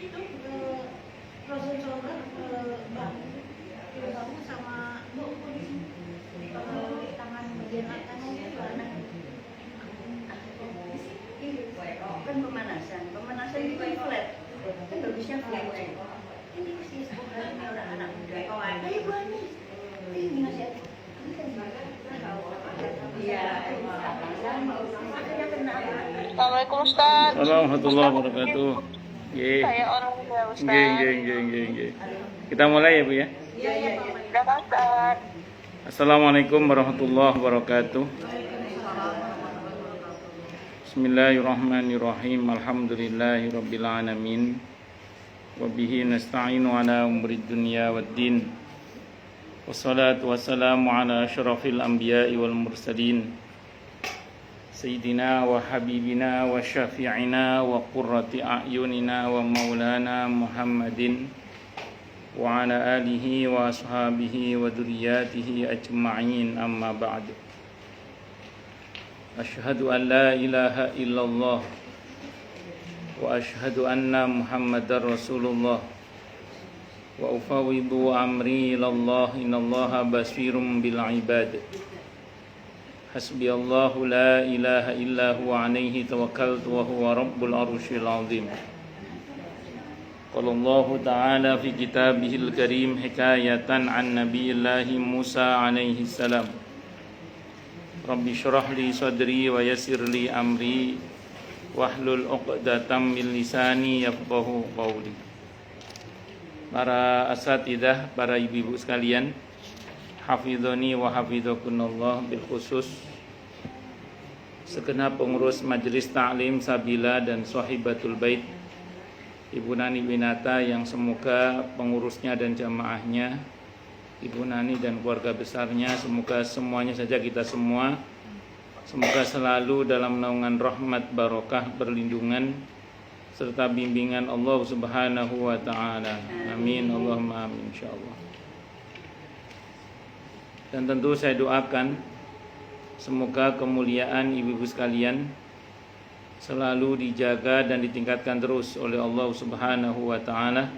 Itu proses sholat bangun sama tangan bagian atasnya gimana? Kan pemanasan itu kan flat, kan bagusnya flat. Ini sih sebenarnya orang anak muda. Ayo buahnya, ini nasihat. Iya, makanya kena. Assalamualaikum Ustaz. Warahmatullahi wabarakatuh. Saya orang muda Ustaz. Nggih. Kita mulai ya Bu ya. Iya. Udah kan Ustaz? Assalamualaikum warahmatullahi wabarakatuh. Bismillahirrahmanirrahim. Alhamdulillahirabbil alamin. Wa bihi nasta'inu ala umuri dunya waddin. Wassalatu wassalamu ala asyrafil anbiya'i wal mursalin. Sayyidina wa habibina wa syafi'ina wa qurrati a'yunina wa maulana Muhammadin wa ala alihi wa ashabihi wa dzurriyyatihi ajma'in, amma ba'd. Asyhadu an la ilaha illallah wa asyhadu anna Muhammadar Rasulullah wa ufawwidu amri ilallah innallaha basirum bil ibad. Hasbiyallahu la ilaha illa huwa alaihi tawakkaltu wa huwa rabbul arsyil azim. Qala Allah ta'ala fi kitabihil karim hikayatan an nabiyillahi Musa alaihi salam. Rabbi syrah li sadri wa yassir li amri wahlul 'uqdatam min lisani yafqahu qawli. Para asatidzah, para ibu-ibu sekalian, hafidhoni wa hafidhakunallah, bil khusus segenap pengurus Majelis Ta'lim Sabila dan Sahibatul Bait, Ibu Nani Winata yang semoga pengurusnya dan jamaahnya, Ibu Nani dan keluarga besarnya, semoga semuanya saja kita semua semoga selalu dalam naungan rahmat, barokah, perlindungan serta bimbingan Allah Subhanahu wa taala. Amin Allahumma amin insyaallah. Dan tentu saya doakan semoga kemuliaan ibu-ibu sekalian selalu dijaga dan ditingkatkan terus oleh Allah Subhanahu wa taala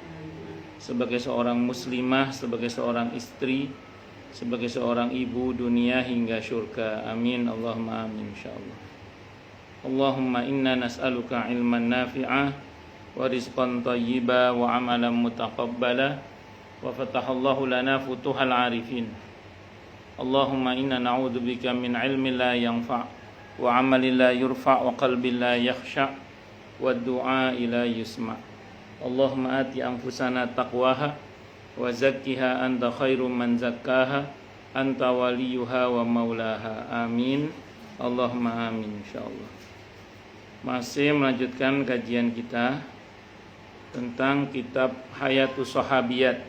sebagai seorang muslimah, sebagai seorang istri, sebagai seorang ibu dunia hingga syurga. Amin Allahumma amin insyaallah. Allahumma inna nas'aluka ilman nafi'ah wa rizqan thayyiba wa amalan mutaqabbala wa fatahallahu lana futuhal arifin. Allahumma inna na'udzubika min ilmin la yanfa' wa amalin la yurfa' wa qalbin la yakhsha' wa du'a la yusma'. Allahumma ati anfusana taqwaha wa zakkiha anta khairum man zakkaha anta waliyuha wa maulaha. Amin Allahumma amin insyaallah. Masih melanjutkan kajian kita tentang kitab Hayatus Sahabiyat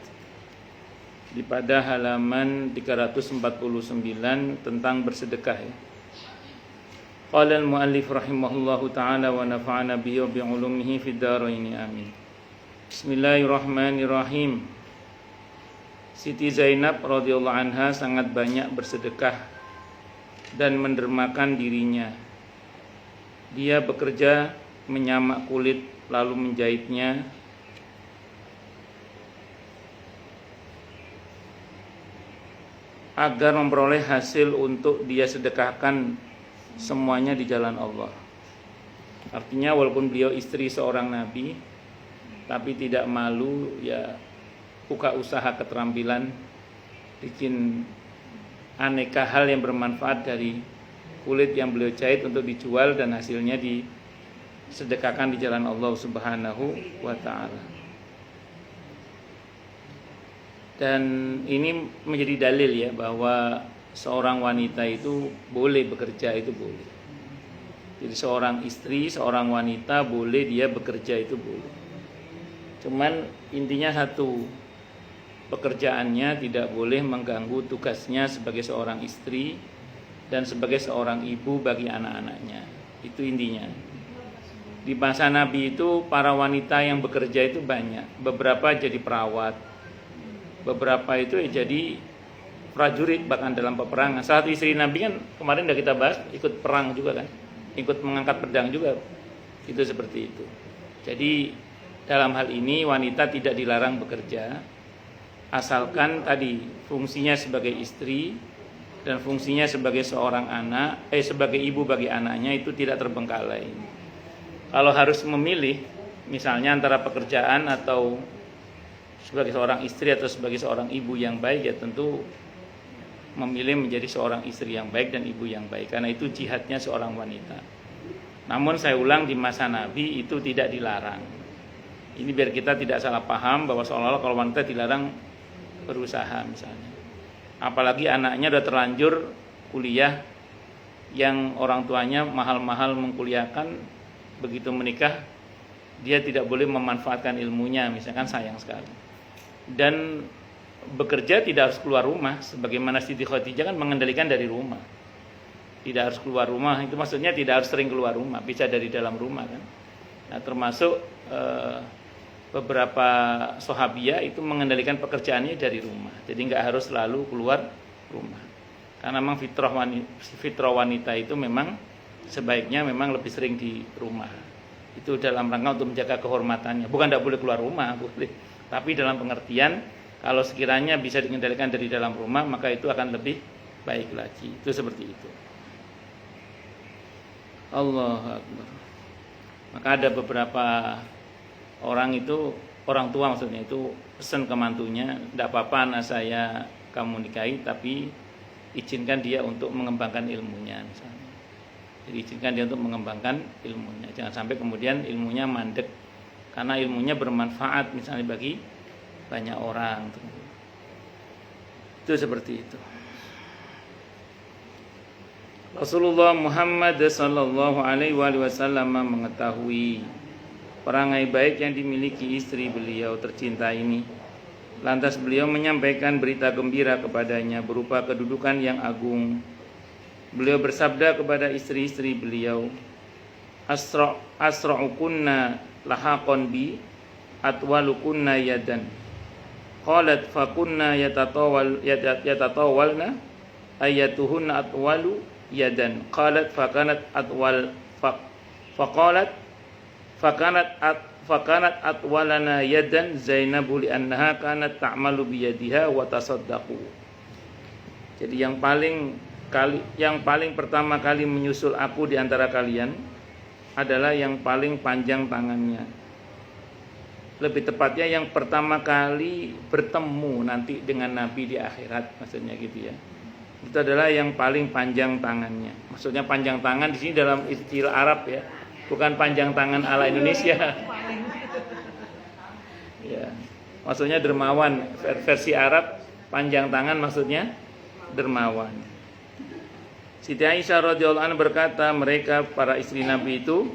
di pada halaman 349 tentang bersedekah ya. Qala al-muallif rahimahullahu taala wa nafa'ana bihi wa bi ulumihi fid dharain amin. Bismillahirrahmanirrahim. Siti Zainab radhiyallahu anha sangat banyak bersedekah dan mendermakan dirinya. Dia bekerja menyamak kulit lalu menjahitnya agar memperoleh hasil untuk dia sedekahkan semuanya di jalan Allah. Artinya walaupun beliau istri seorang nabi, tapi tidak malu ya buka usaha keterampilan, bikin aneka hal yang bermanfaat dari kulit yang beliau jahit untuk dijual dan hasilnya disedekahkan di jalan Allah Subhanahu wa taala. Dan ini menjadi dalil ya bahwa seorang wanita itu boleh bekerja, itu boleh. Jadi seorang istri, seorang wanita boleh dia bekerja, itu boleh. Cuman intinya satu, pekerjaannya tidak boleh mengganggu tugasnya sebagai seorang istri dan sebagai seorang ibu bagi anak-anaknya. Itu intinya. Di masa Nabi itu para wanita yang bekerja itu banyak. Beberapa jadi perawat, beberapa itu jadi prajurit bahkan dalam peperangan. Salah satu istri Nabi kan kemarin udah kita bahas ikut perang juga kan, ikut mengangkat pedang juga, itu seperti itu. Jadi dalam hal ini wanita tidak dilarang bekerja, asalkan tadi fungsinya sebagai istri dan fungsinya sebagai seorang anak, sebagai ibu bagi anaknya itu tidak terbengkalai. Kalau harus memilih, misalnya antara pekerjaan atau sebagai seorang istri atau sebagai seorang ibu yang baik, ya tentu memilih menjadi seorang istri yang baik dan ibu yang baik, karena itu jihadnya seorang wanita. Namun saya ulang, di masa Nabi itu tidak dilarang. Ini biar kita tidak salah paham bahwa seolah-olah kalau wanita dilarang berusaha misalnya. Apalagi anaknya udah terlanjur kuliah yang orang tuanya mahal-mahal mengkuliahkan, begitu menikah dia tidak boleh memanfaatkan ilmunya, misalkan sayang sekali. Dan bekerja tidak harus keluar rumah, sebagaimana Siti Khadijah kan mengendalikan dari rumah. Tidak harus keluar rumah, itu maksudnya tidak harus sering keluar rumah, bisa dari dalam rumah kan. Nah, termasuk beberapa sahabiah itu mengendalikan pekerjaannya dari rumah, jadi nggak harus selalu keluar rumah. Karena memang fitrah wanita itu memang sebaiknya memang lebih sering di rumah. Itu dalam rangka untuk menjaga kehormatannya. Bukan tidak boleh keluar rumah, boleh. Tapi dalam pengertian kalau sekiranya bisa dikendalikan dari dalam rumah, maka itu akan lebih baik lagi. Itu seperti itu. Allahu Akbar. Maka ada beberapa orang itu, orang tua maksudnya itu pesan ke mantunya, tidak apa-apa anak saya kamu nikahi, tapi izinkan dia untuk mengembangkan ilmunya misalnya. Jadi izinkan dia untuk mengembangkan ilmunya. Jangan sampai kemudian ilmunya mandek, karena ilmunya bermanfaat misalnya bagi banyak orang. Itu seperti itu. Rasulullah Muhammad sallallahu alaihi wasallam mengetahui perangai baik yang dimiliki istri beliau tercinta ini. Lantas beliau menyampaikan berita gembira kepadanya berupa kedudukan yang agung. Beliau bersabda kepada istri-istri beliau, asra'ukunna lahaqan bi atwalukunna yadan. Qalat fakunna yatatawalna ayatuhunna atwalu yadan. Qalat fakanat atwal faqalat fakanat atwalana yadan Zainabu li annaha kanat ta'malu biyadiha wa tasaddaqu. Jadi yang paling pertama kali menyusul aku di antara kalian adalah yang paling panjang tangannya. Lebih tepatnya yang pertama kali bertemu nanti dengan Nabi di akhirat, maksudnya gitu ya. Itu adalah yang paling panjang tangannya. Maksudnya panjang tangan di sini dalam istilah Arab ya. Bukan panjang tangan ala Indonesia. Ya. Maksudnya dermawan, versi Arab panjang tangan maksudnya dermawan. Siti Aisyah radhiyallahu anha berkata, mereka para istri Nabi itu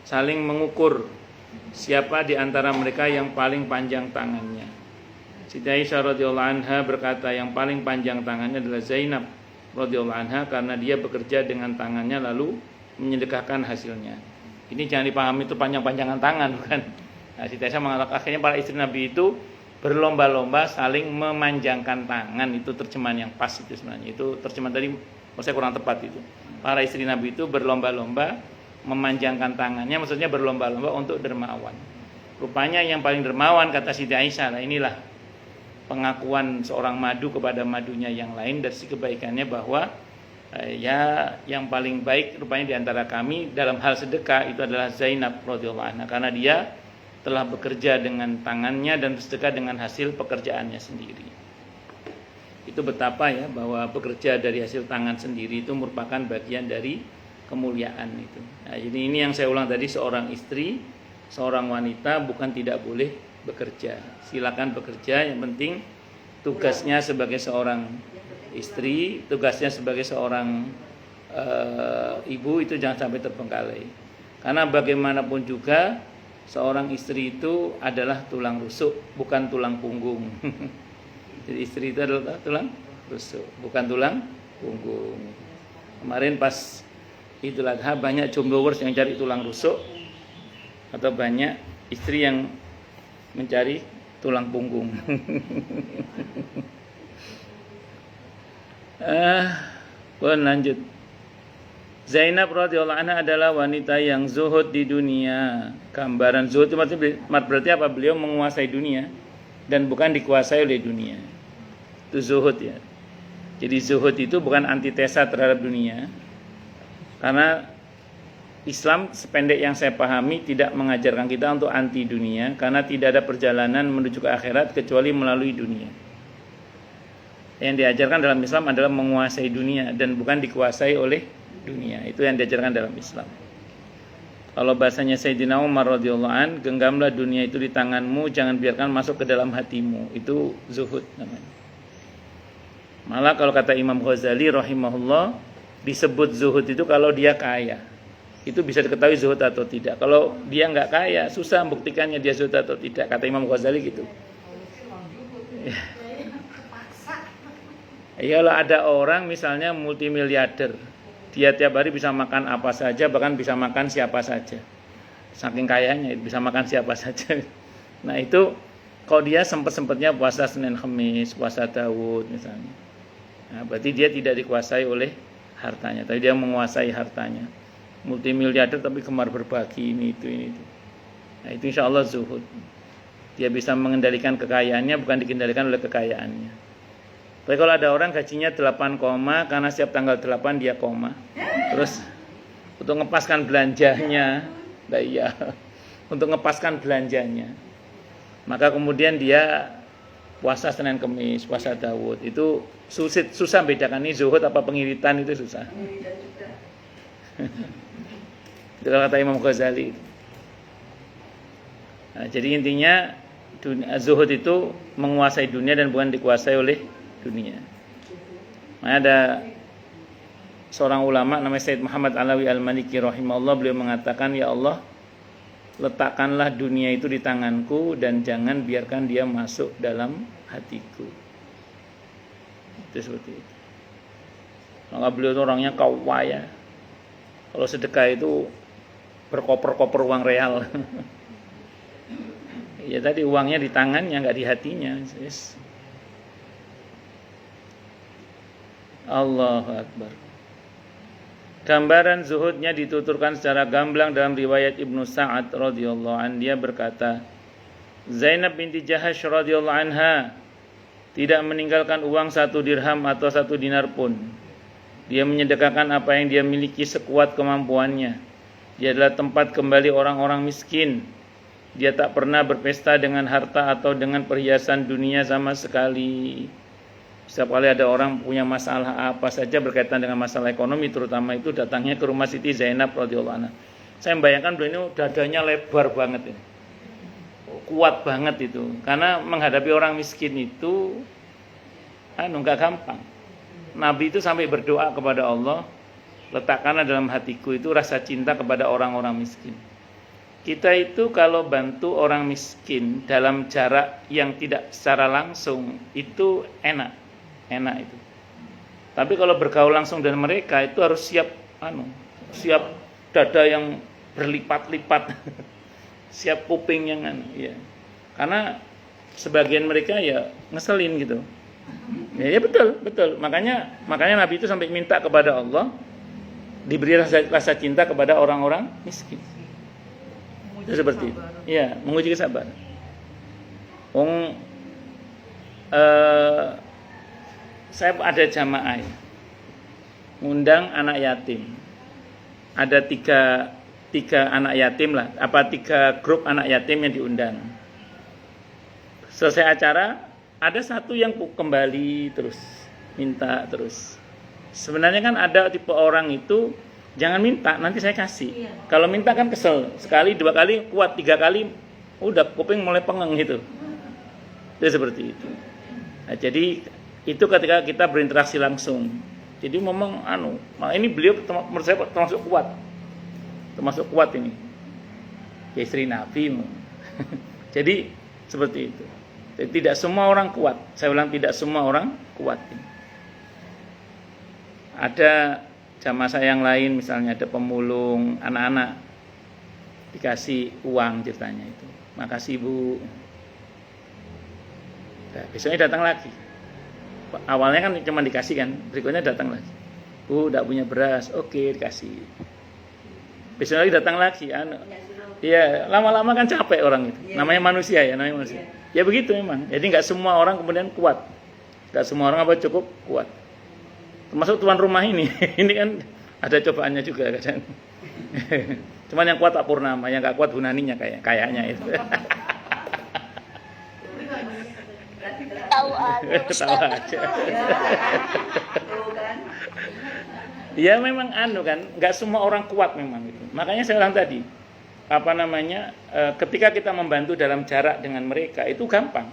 saling mengukur siapa di antara mereka yang paling panjang tangannya. Siti Aisyah radhiyallahu anha berkata yang paling panjang tangannya adalah Zainab radhiyallahu anha, karena dia bekerja dengan tangannya lalu menyedekahkan hasilnya. Ini jangan dipahami itu panjang-panjangan tangan, bukan. Nah, Siti Aisyah mengatakan akhirnya para istri Nabi itu berlomba-lomba saling memanjangkan tangan. Itu terjemahan yang pas itu sebenarnya. Itu terjemahan tadi maksudnya kurang tepat itu. Para istri Nabi itu berlomba-lomba memanjangkan tangannya, maksudnya berlomba-lomba untuk dermawan. Rupanya yang paling dermawan kata Siti Aisyah, nah inilah pengakuan seorang madu kepada madunya yang lain dari kebaikannya bahwa ya yang paling baik rupanya di antara kami dalam hal sedekah itu adalah Zainab radhiyallahu anha, karena dia telah bekerja dengan tangannya dan bersedekah dengan hasil pekerjaannya sendiri. Itu betapa ya bahwa bekerja dari hasil tangan sendiri itu merupakan bagian dari kemuliaan itu. Nah, jadi ini yang saya ulang tadi, seorang istri, seorang wanita bukan tidak boleh bekerja. Silakan bekerja, yang penting tugasnya sebagai seorang istri, tugasnya sebagai seorang ibu itu jangan sampai terbengkalai. Karena bagaimanapun juga seorang istri itu adalah tulang rusuk, bukan tulang punggung. Jadi istri itu adalah tulang rusuk, bukan tulang punggung. Kemarin pas Idul Adha banyak jombloers yang cari tulang rusuk, atau banyak istri yang mencari tulang punggung. Pun lanjut. Zainab radhiyallahu anha adalah wanita yang zuhud di dunia. Gambaran zuhud itu berarti apa? Beliau menguasai dunia dan bukan dikuasai oleh dunia. Itu zuhud ya. Jadi zuhud itu bukan antitesa terhadap dunia. Karena Islam sependek yang saya pahami tidak mengajarkan kita untuk anti dunia, karena tidak ada perjalanan menuju ke akhirat kecuali melalui dunia. Yang diajarkan dalam Islam adalah menguasai dunia dan bukan dikuasai oleh dunia. Itu yang diajarkan dalam Islam. Kalau bahasanya Sayyidina Umar radhiyallahu an, genggamlah dunia itu di tanganmu, jangan biarkan masuk ke dalam hatimu. Itu zuhud namanya. Malah kalau kata Imam Ghazali rahimahullah, disebut zuhud itu kalau dia kaya. Itu bisa diketahui zuhud atau tidak. Kalau dia nggak kaya, susah membuktikannya dia zuhud atau tidak. Kata Imam Ghazali gitu. Ya, kalau ada orang misalnya multimiliarder, dia tiap hari bisa makan apa saja, bahkan bisa makan siapa saja. Saking kayanya bisa makan siapa saja. Nah itu kalau dia sempat-sempatnya puasa Senin Khamis, puasa Daud misalnya. Nah, berarti dia tidak dikuasai oleh hartanya, tapi dia menguasai hartanya. Multimiliarder tapi gemar berbagi ini itu. Nah itu insya Allah zuhud. Dia bisa mengendalikan kekayaannya, bukan dikendalikan oleh kekayaannya. Tapi kalau ada orang gajinya 8 koma, karena setiap tanggal 8 dia koma. Terus untuk ngepaskan belanjanya, nah iya, untuk ngepaskan belanjanya. Maka kemudian dia puasa Senin Kemis, puasa Daud. Itu susah bedakan ini zuhud apa pengiritan, itu susah. Itu kata Imam Ghazali. Nah, jadi intinya zuhud itu menguasai dunia dan bukan dikuasai oleh dunia. Ada seorang ulama namanya Sayyid Muhammad Alawi Al-Maliki rahimahullah, beliau mengatakan, ya Allah, letakkanlah dunia itu di tanganku dan jangan biarkan dia masuk dalam hatiku. Itu seperti itu. Maka beliau itu orangnya kaya. Kalau sedekah itu berkoper-koper uang real. Ya tadi uangnya di tangannya, nggak di hatinya. Yes. Allahu Akbar. Gambaran zuhudnya dituturkan secara gamblang dalam riwayat Ibnu Sa'ad radhiyallahu an. Dia berkata, Zainab binti Jahash radhiyallahu anha tidak meninggalkan uang 1 dirham atau 1 dinar pun. Dia menyedekahkan apa yang dia miliki sekuat kemampuannya. Dia adalah tempat kembali orang-orang miskin. Dia tak pernah berpesta dengan harta atau dengan perhiasan dunia sama sekali. Setiap kali ada orang punya masalah apa saja berkaitan dengan masalah ekonomi, terutama itu datangnya ke rumah Siti Zainab radhiyallahu anha. Saya membayangkan beliau ini dadanya lebar banget ini. Kuat banget itu. Karena menghadapi orang miskin itu enggak gampang. Nabi itu sampai berdoa kepada Allah, letakkanlah dalam hatiku itu rasa cinta kepada orang-orang miskin. Kita itu kalau bantu orang miskin dalam jarak yang tidak secara langsung itu enak itu. Tapi kalau bergaul langsung dengan mereka itu harus siap dada yang berlipat-lipat, siap kuping yang ya. Karena sebagian mereka ya ngeselin gitu. Ya betul. Makanya Nabi itu sampai minta kepada Allah diberi rasa cinta kepada orang-orang miskin. Itu seperti itu. Ya, menguji kesabaran. Saya ada jamaah ngundang anak yatim. Ada tiga anak yatim lah, 3 grup anak yatim yang diundang. Selesai acara, ada satu yang kembali terus, minta terus. Sebenarnya kan ada tipe orang itu, jangan minta, nanti saya kasih. Kalau minta kan kesel, sekali, 2 kali, kuat, 3 kali, udah kuping mulai pengeng gitu. Itu seperti itu. Nah, jadi itu ketika kita berinteraksi langsung. Jadi memang ini beliau menurut saya termasuk kuat ini. Ya, istri Nabi. Jadi seperti itu. Jadi, tidak semua orang kuat. Saya ulang, tidak semua orang kuat. Ada jamaah saya yang lain, misalnya ada pemulung anak-anak dikasih uang ceritanya itu. Makasih Bu. Nah, besoknya datang lagi. awalnya kan cuma dikasih kan, berikutnya datang lagi. Enggak punya beras, oke dikasih. Besok lagi datang lagi, iya lama-lama kan capek orang itu. Namanya manusia ya, namanya manusia. Ya begitu memang. Jadi nggak semua orang kemudian kuat, nggak semua orang cukup kuat. Termasuk tuan rumah ini, ini kan ada cobaannya juga kadang. Cuman yang kuat tak Purnama, yang nggak kuat Bu Naninya kayaknya itu. Tahu aja Tahu Ustaz. aja. Ya memang kan, nggak semua orang kuat memang gitu. Makanya saya bilang tadi, ketika kita membantu dalam jarak dengan mereka itu gampang.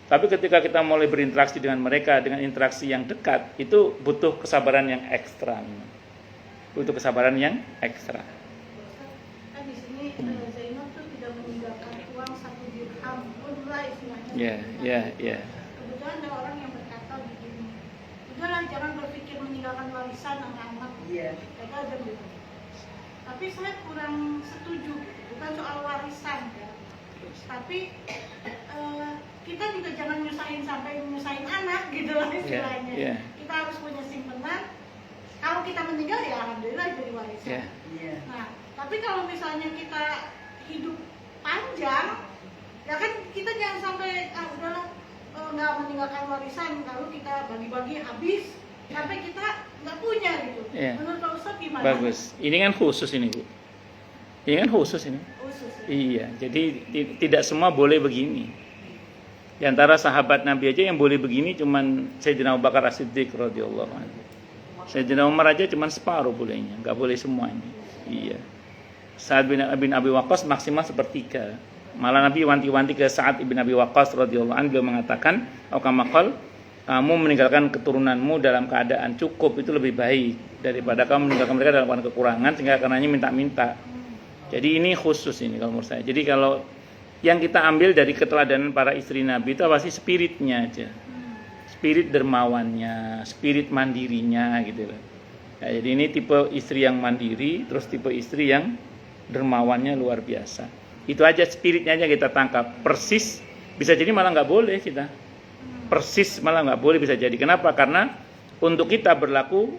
Tapi ketika kita mulai berinteraksi dengan mereka dengan interaksi yang dekat, itu butuh kesabaran yang ekstra. Butuh kesabaran yang ekstra. Kan di sini Zainab tuh tidak meninggalkan uang 1 dirham pun lah istilahnya. Ya. Kebetulan ada orang yang berkata begini, udahlah jangan berpikir meninggalkan warisan anak-anak. Iya. Mereka ada bilang. Tapi saya kurang setuju, bukan soal warisan ya. Tapi kita juga jangan nyusahin anak gitu lah istilahnya. Yeah. Kita harus punya simpenan. Kalau kita meninggal ya alhamdulillah jadi warisan. Iya. Nah, tapi kalau misalnya kita hidup panjang, ya kan kita jangan sampai udahlah nggak meninggalkan warisan, lalu kita bagi-bagi habis sampai kita nggak punya gitu. Yeah. Menurut Pak Ustadz gimana? Bagus. Ini kan khusus ini Bu. Ini kan khusus ini. Khusus, ya? Iya. Jadi tidak semua boleh begini. Di antara sahabat Nabi aja yang boleh begini cuman Sayyidina Abu Bakar As-Siddiq radhiyallahu anhu. Sayyidina Umar aja cuman separuh bolehnya, enggak boleh semuanya. Iya. Sa'ad bin Abi Waqqas maksimal sepertiga. Malah Nabi wanti-wanti ke Sa'ad bin Abi Waqqas radhiyallahu anhu, beliau mengatakan, "Aukamakal, kamu meninggalkan keturunanmu dalam keadaan cukup itu lebih baik daripada kamu meninggalkan mereka dalam keadaan kekurangan sehingga karenanya minta-minta." Jadi ini khusus ini kalau menurut saya. Jadi kalau yang kita ambil dari keteladanan para istri Nabi itu apa sih? Spiritnya aja. Spirit dermawannya, spirit mandirinya gitu loh. Nah, jadi ini tipe istri yang mandiri, terus tipe istri yang dermawannya luar biasa. Itu aja spiritnya aja kita tangkap. Persis bisa jadi malah nggak boleh kita. Persis malah nggak boleh bisa jadi. Kenapa? Karena untuk kita berlaku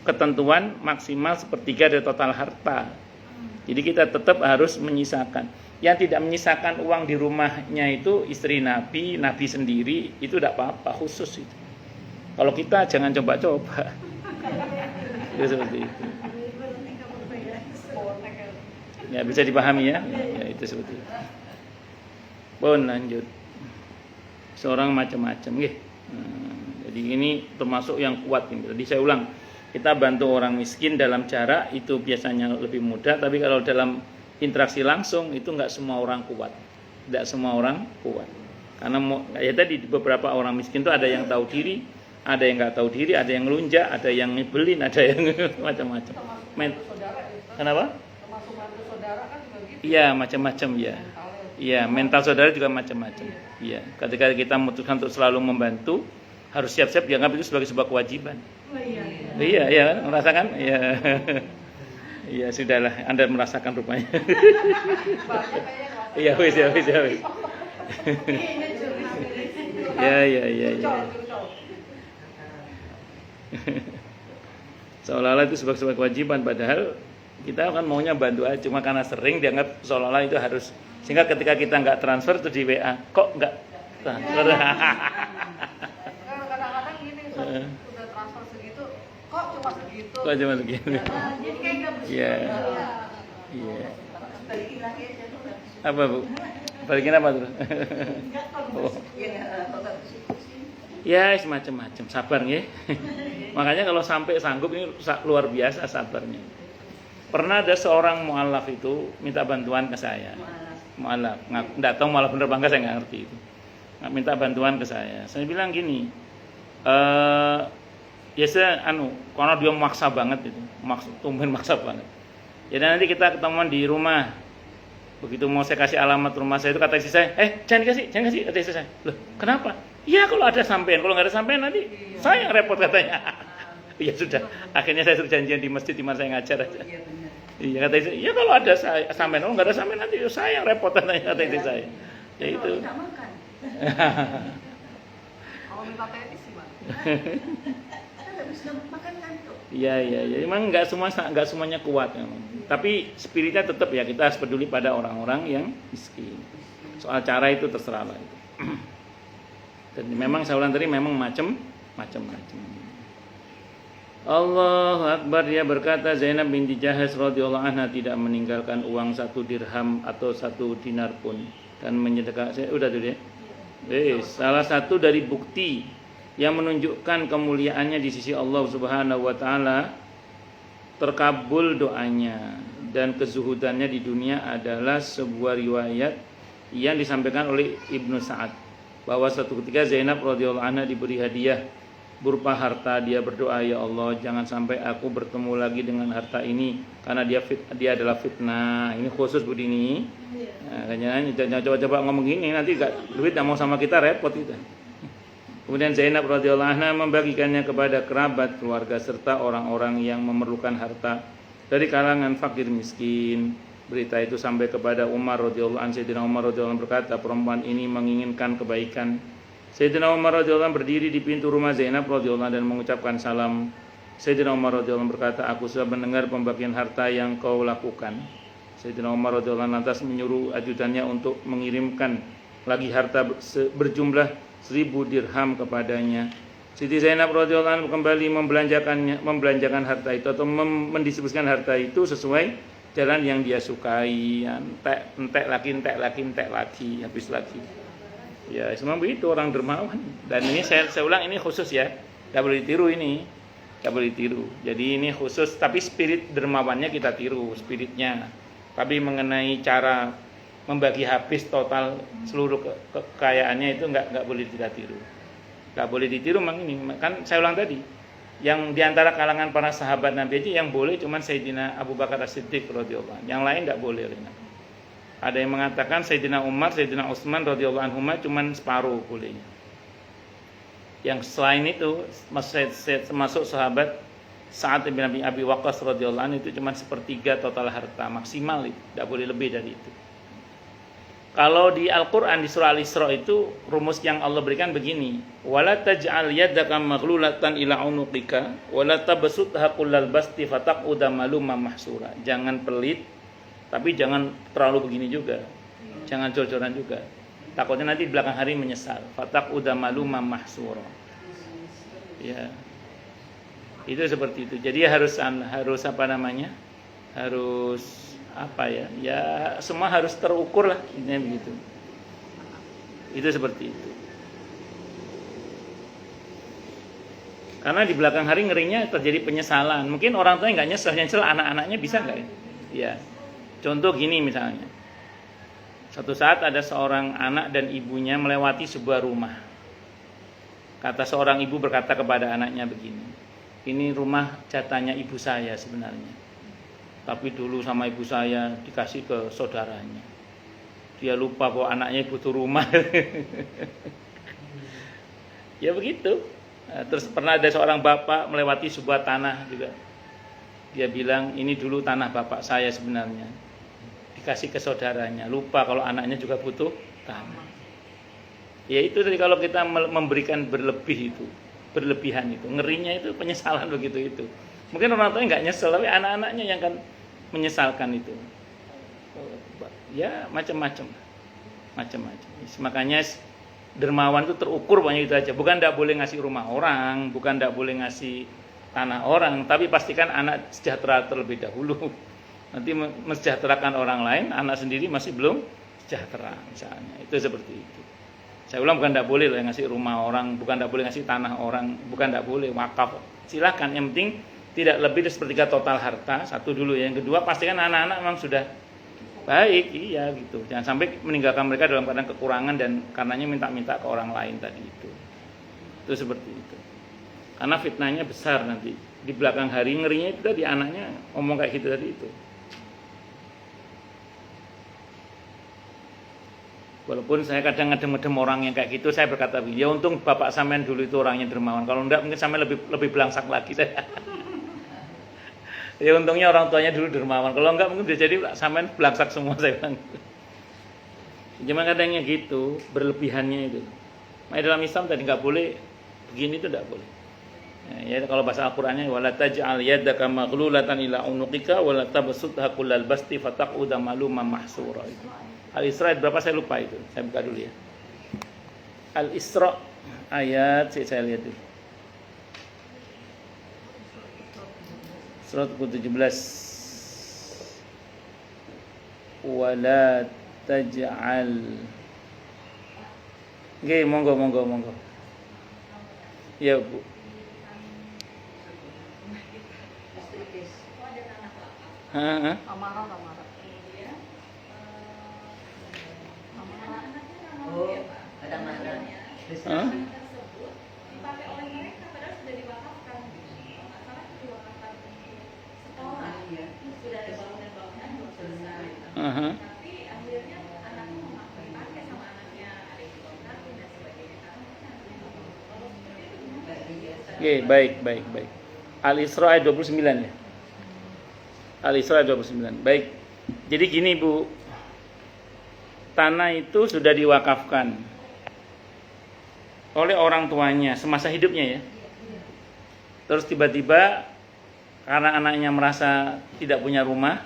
ketentuan maksimal sepertiga dari total harta. Jadi kita tetap harus menyisakan. Yang tidak menyisakan uang di rumahnya itu istri Nabi, Nabi sendiri, itu tidak apa-apa, khusus itu. Kalau kita jangan coba-coba. Itu seperti itu. Ya bisa dipahami ya. Ya itu seperti itu. Bon lanjut. Seorang macam-macam, nggih. Jadi ini termasuk yang kuat ini. Tadi saya ulang, kita bantu orang miskin dalam cara itu biasanya lebih mudah, tapi kalau dalam interaksi langsung itu nggak semua orang kuat, tidak semua orang kuat. Karena ya tadi beberapa orang miskin itu ada yang tahu diri, ada yang nggak tahu diri, ada yang ngelunjak, ada yang nyebelin, ada yang macam-macam. Kenapa? Termasuk mantu saudara kan juga gitu. Iya macam-macam ya. Iya mental saudara juga macam-macam. Iya ketika kita memutuskan untuk selalu membantu, harus siap-siap dianggap itu sebagai sebuah kewajiban. Oh, iya. Iya merasakan? Iya. Iya sudahlah, Anda merasakan rupanya. Iya wis. Ya. Seolah-olah itu sebagai kewajiban, padahal kita kan maunya bantu aja, cuma karena sering dianggap seolah-olah itu harus. Sehingga ketika kita nggak transfer tuh di WA, kok nggak transfer? Kadang-kadang gini, udah transfer segitu, kok cuma segitu? Kok cuma segitu? Jadi kayak nggak bersyukur. Iya. Iya. Apa Bu? Balikin apa tuh? Oh. Ya semacam-macam, sabar nggih. Makanya kalau sampai sanggup ini luar biasa sabarnya. Pernah ada seorang mualaf itu minta bantuan ke saya. Mualaf, enggak tahu malah bener bangga saya nggak ngerti itu. Minta bantuan ke saya. Saya bilang gini, ya saya karena dia maksa banget itu, tumben maksa banget. Jadi nanti kita ketemuan di rumah. Begitu mau saya kasih alamat rumah saya itu kata istri saya, jangan kasih, kata istri saya. Loh, kenapa? Ya kalau ada sampean, kalau nggak ada sampean nanti saya yang repot katanya. Ya sudah, akhirnya saya suruh janjian di masjid di mana saya ngajar aja. Iya kata istri, ya kalau ada sampean, kalau nggak ada sampean nanti saya yang repot katanya kata istri saya. Ya itu. Kalau minta tenis sih, Bang. Kan habis makan ngantuk. Iya. Emang nggak semuanya kuat memang. Tapi spiritnya tetap ya, kita harus peduli pada orang-orang yang miskin. Soal cara itu terserah lah itu. Dan memang saya ulang tadi memang macam-macam. Allahu Akbar. Dia berkata, Zainab binti Jahash radhiyallahu anha tidak meninggalkan uang 1 dirham atau 1 dinar pun, dan menyedekahkan. Udah tuh ya. Salah satu dari bukti yang menunjukkan kemuliaannya di sisi Allah Subhanahu wa taala, terkabul doanya dan kezuhudannya di dunia adalah sebuah riwayat yang disampaikan oleh Ibnu Sa'ad bahwa suatu ketika Zainab radhiyallahu anha diberi hadiah berupa harta. Dia berdoa, ya Allah, jangan sampai aku bertemu lagi dengan harta ini karena dia adalah fitnah. Ini khusus begini. Nah, jangan coba-coba ngomong gini, nanti duit gak mau sama kita, repot itu. Kemudian Zainab radhiyallahu anha membagikannya kepada kerabat, keluarga serta orang-orang yang memerlukan harta dari kalangan fakir miskin. Berita itu sampai kepada Umar radhiyallahu anhu. Sayyidina Umar radhiyallahu anhu berkata, perempuan ini menginginkan kebaikan. Sayyidina Umar radhiyallahu anhu berdiri di pintu rumah Zainab radhiyallahu anhu dan mengucapkan salam. Sayyidina Umar radhiyallahu anhu berkata, aku sudah mendengar pembagian harta yang kau lakukan. Sayyidina Umar radhiyallahu anhu lantas menyuruh ajudannya untuk mengirimkan lagi harta berjumlah 1000 dirham kepadanya. Siti Zainab radhiyallahu anha kembali membelanjakan harta itu atau mendistribusikan harta itu sesuai jalan yang dia sukai. Entek lagi, habis lagi. Ya, semua begitu orang dermawan. Dan ini saya ulang, ini khusus ya. Enggak boleh ditiru ini. Enggak boleh ditiru. Jadi ini khusus, tapi spirit dermawannya kita tiru, spiritnya. Tapi mengenai cara membagi habis total seluruh kekayaannya itu enggak boleh kita tiru. Enggak boleh ditiru memang ini. Kan saya ulang tadi, yang diantara kalangan para sahabat Nabi aja yang boleh cuman Sayyidina Abu Bakar As-Siddiq radhiyallahu anhu. Yang lain enggak boleh. Ada yang mengatakan Sayyidina Umar, Sayyidina Utsman radhiyallahu anhuma cuman separuh bolehnya. Yang selain itu masuk sahabat Sa'ad bin Abi Waqqas radhiyallahu anhu itu cuman 1/3 total harta maksimal, itu enggak boleh lebih dari itu. Kalau di Al-Quran di surah Al-Isra itu rumus yang Allah berikan begini, wala taj'al yadaka maghlulatan ila unuqika wala tabsutha kullal basti fataquda maluman mahsura. Jangan pelit, tapi jangan terlalu begini juga. Jangan jor-joran juga. Takutnya nanti di belakang hari menyesal. Fataquda maluman mahsura. Ya. Itu seperti itu. Jadi harus apa namanya? Harus apa ya? Ya semua harus terukur lah, intinya begitu. Itu seperti itu. Karena di belakang hari ngerinya terjadi penyesalan. Mungkin orang tuanya nggak nyesel anak-anaknya bisa nggak ya? Ya. Contoh gini misalnya. Suatu saat ada seorang anak dan ibunya melewati sebuah rumah. Kata seorang ibu berkata kepada anaknya begini, ini rumah jatahnya ibu saya sebenarnya. Tapi dulu sama ibu saya dikasih ke saudaranya. Dia lupa bahwa anaknya butuh rumah. Ya begitu. Terus pernah ada seorang bapak melewati sebuah tanah juga. Dia bilang ini dulu tanah bapak saya sebenarnya. Dikasih ke saudaranya. Lupa kalau anaknya juga butuh tanah. Ya itu tadi kalau kita memberikan berlebihan itu. Ngerinya itu penyesalan begitu itu. Mungkin orang tua nggak nyesel, tapi anak-anaknya yang kan menyesalkan itu. Ya macam-macam. Makanya dermawan itu terukur banyak itu aja. Bukan tidak boleh ngasih rumah orang, bukan tidak boleh ngasih tanah orang, tapi pastikan anak sejahtera terlebih dahulu. Nanti mensejahterakan orang lain, anak sendiri masih belum sejahtera misalnya. Itu seperti itu. Saya ulang, bukan tidak boleh loh yang ngasih rumah orang, bukan tidak boleh ngasih tanah orang, bukan tidak boleh wakaf. Silakan, yang penting tidak lebih dari 1/3 total harta. Satu dulu ya. Yang kedua pastikan anak-anak memang sudah baik, iya gitu. Jangan sampai meninggalkan mereka dalam keadaan kekurangan dan karenanya minta-minta ke orang lain tadi itu. Itu seperti itu. Karena fitnahnya besar nanti. Di belakang hari ngerinya itu tadi anaknya ngomong kayak gitu tadi itu. Walaupun saya kadang ngedem-ngedem orang yang kayak gitu, saya berkata, ya untung bapak sampean dulu itu orangnya dermawan. Kalau enggak mungkin sampean lebih belangsak lagi. Ya untungnya orang tuanya dulu dermawan. Kalau enggak mungkin bisa jadi sampean belangsak semua, saya bilang. Cuma kadangnya gitu, berlebihannya itu. Nah, dalam Islam tadi enggak boleh Begini itu tidak boleh. Ya, kalau bahasa Al-Qur'annya wala taj'al yadaka maghlulatan ila unuqika wala tabsutha kullal basti fataquda maluman mahsura. Al-Isra berapa saya lupa itu. Saya buka dulu ya. Al-Isra ayat saya lihat dulu. Surat ke-17. Wala taj'al. Nggih, monggo. Ya, Bu. Amarah. Oh, ada mana? Hah? Dipakai oleh mereka padahal sudah diwakafkan. Masalah diwakafkan sekolah. Sudah ada bangunan-bangunan belum selesai. Tapi akhirnya anaknya memakai pakai sama anaknya, ada yang dikontrak dan sebagainya. Kalau seperti itu Oke, baik. Al-Isra ayat 29 ya. Al-Isra ayat 29. Baik. Jadi gini, Bu. Tanah itu sudah diwakafkan oleh orang tuanya semasa hidupnya ya. Terus tiba-tiba karena anaknya merasa tidak punya rumah,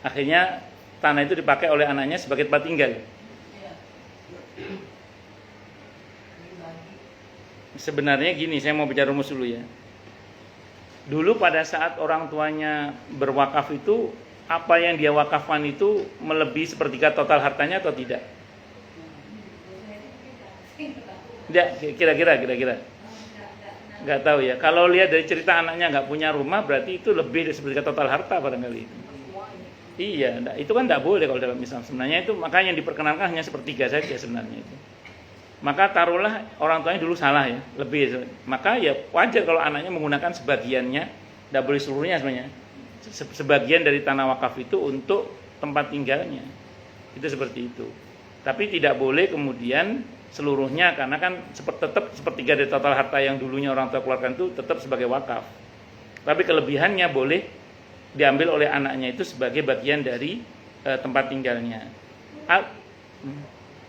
akhirnya tanah itu dipakai oleh anaknya sebagai tempat tinggal. Sebenarnya gini, saya mau bicara rumus dulu ya. Dulu pada saat orang tuanya berwakaf itu, apa yang dia wakafkan itu melebihi sepertiga total hartanya atau tidak? Tidak, kira-kira. Nggak tahu ya. Kalau lihat dari cerita anaknya nggak punya rumah, berarti itu lebih dari sepertiga total harta barangkali itu. Iya, itu kan nggak boleh kalau dalam Islam. Sebenarnya itu makanya yang diperkenankan hanya sepertiga saja sebenarnya itu. Maka taruhlah orang tuanya dulu salah ya, lebih. Maka ya wajar kalau anaknya menggunakan sebagiannya, tidak boleh seluruhnya sebenarnya. Sebagian dari tanah wakaf itu untuk tempat tinggalnya. Itu seperti itu. Tapi tidak boleh kemudian seluruhnya, karena kan tetap sepertiga dari total harta yang dulunya orang tua keluarkan itu tetap sebagai wakaf. Tapi kelebihannya boleh diambil oleh anaknya itu sebagai bagian dari tempat tinggalnya.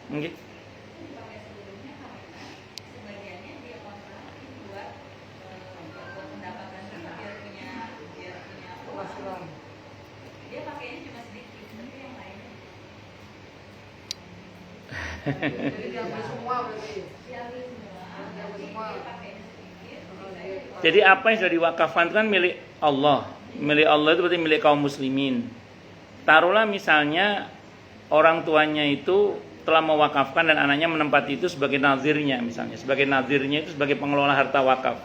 Mungkin dia pakainya cuma sedikit, tapi yang lainnya Jadi diambil semua berarti. diambil semua. Dia pakainya sedikit. jadi apa yang sudah diwakafkan itu kan milik Allah. Milik Allah itu berarti milik kaum muslimin. Taruhlah misalnya orang tuanya itu telah mewakafkan dan anaknya menempati itu sebagai nazirnya misalnya. Sebagai nazirnya itu sebagai pengelola harta wakaf.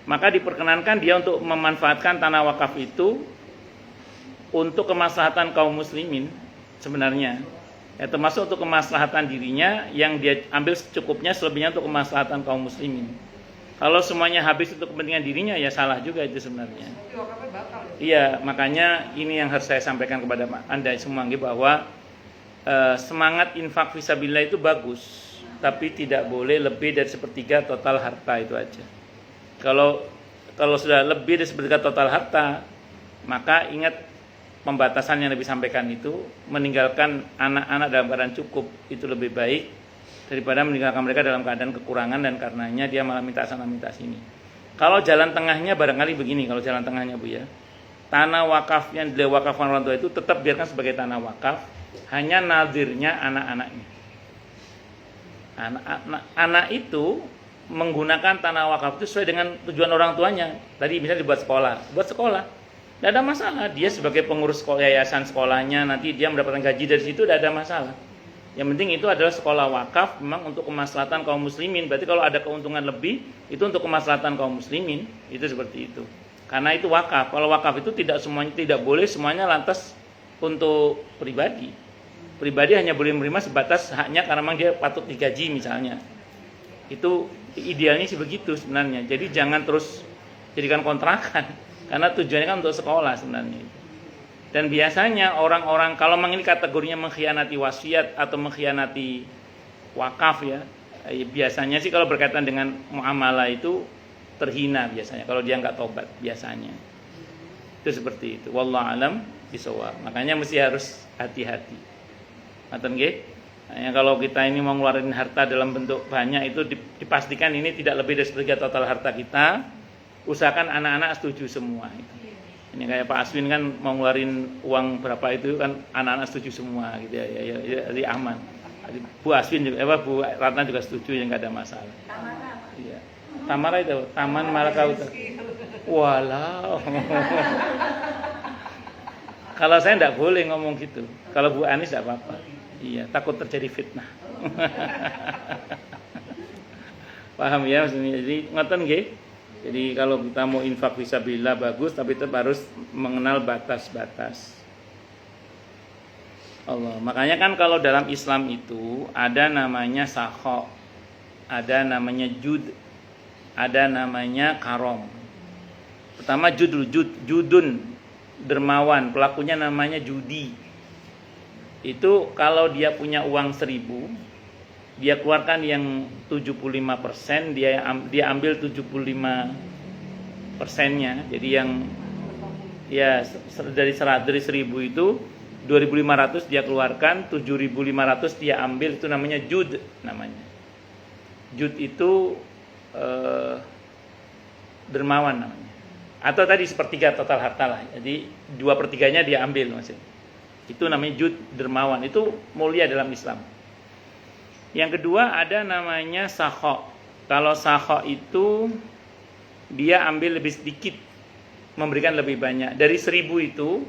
Maka diperkenankan dia untuk memanfaatkan tanah wakaf itu untuk kemaslahatan kaum muslimin sebenarnya. Ya, termasuk untuk kemaslahatan dirinya yang dia ambil secukupnya, selebihnya untuk kemaslahatan kaum muslimin. Kalau semuanya habis untuk kepentingan dirinya ya salah juga itu sebenarnya. Tapi wakafnya batal ya. Iya, makanya ini yang harus saya sampaikan kepada Anda semua bahwa semangat infak fisabilillah itu bagus, tapi tidak boleh lebih dari sepertiga total harta itu aja. Kalau sudah lebih dari sepertiga total harta, maka ingat pembatasan yang Nabi sampaikan itu, meninggalkan anak-anak dalam keadaan cukup itu lebih baik daripada meninggalkan mereka dalam keadaan kekurangan dan karenanya dia malah minta sana minta sini. Kalau jalan tengahnya barangkali begini, kalau jalan tengahnya Bu ya, tanah wakaf yang diwakafkan orang tua itu tetap biarkan sebagai tanah wakaf, hanya nazirnya anak-anaknya. Anak itu menggunakan tanah wakaf itu sesuai dengan tujuan orang tuanya. Tadi misalnya dibuat sekolah, tidak ada masalah. Dia sebagai pengurus yayasan sekolahnya, nanti dia mendapatkan gaji dari situ, tidak ada masalah. Yang penting itu adalah sekolah wakaf memang untuk kemaslahatan kaum muslimin. Berarti kalau ada keuntungan lebih, itu untuk kemaslahatan kaum muslimin. Itu seperti itu. Karena itu wakaf. Kalau wakaf itu tidak boleh semuanya lantas untuk pribadi. Pribadi hanya boleh menerima sebatas haknya karena memang dia patut digaji misalnya. Itu idealnya sih begitu sebenarnya. Jadi jangan terus jadikan kontrakan. Karena tujuannya kan untuk sekolah sebenarnya. Dan biasanya orang-orang kalau memang ini kategorinya mengkhianati wasiat atau mengkhianati wakaf ya, biasanya sih kalau berkaitan dengan muamalah itu terhina biasanya kalau dia nggak tobat biasanya. Itu seperti itu. Wallahu alam bisawab. Makanya mesti harus hati-hati. Ngoten nggih? Hanya kalau kita ini mau ngeluarin harta dalam bentuk banyak itu dipastikan ini tidak lebih dari sepertiga total harta kita. Usahakan anak-anak setuju semua. Ini kayak Pak Aswin kan mau ngeluarin uang berapa itu kan anak-anak setuju semua gitu ya, jadi aman. Bu Aswin juga, Bu Ratna juga setuju, yang nggak ada masalah. Tamara. Iya. Tamara itu Taman Malaka Utara. Walau. Kalau saya tidak boleh ngomong gitu. Kalau Bu Anis tidak apa-apa. Iya, takut terjadi fitnah. Paham ya maksudnya? Jadi ngoten nggih. Jadi kalau kita mau infak fisabilillah bagus, tapi tetap harus mengenal batas-batas. Allah. Makanya kan kalau dalam Islam itu ada namanya sakho, ada namanya jud, ada namanya karom. Pertama judun, dermawan, pelakunya namanya judi. Itu kalau dia punya uang 1.000, dia keluarkan yang 75%, dia ambil 75%-nya. Jadi yang ya dari 1.000 itu 2.500 dia keluarkan, 7.500 dia ambil, itu namanya jud namanya. Jud itu dermawan namanya. Atau tadi sepertiga total harta lah. Jadi 2/3-nya dia ambil maksudnya. Itu namanya jud dermawan. Itu mulia dalam Islam. Yang kedua ada namanya sakho. Kalau sakho itu dia ambil lebih sedikit, memberikan lebih banyak. Dari 1.000 itu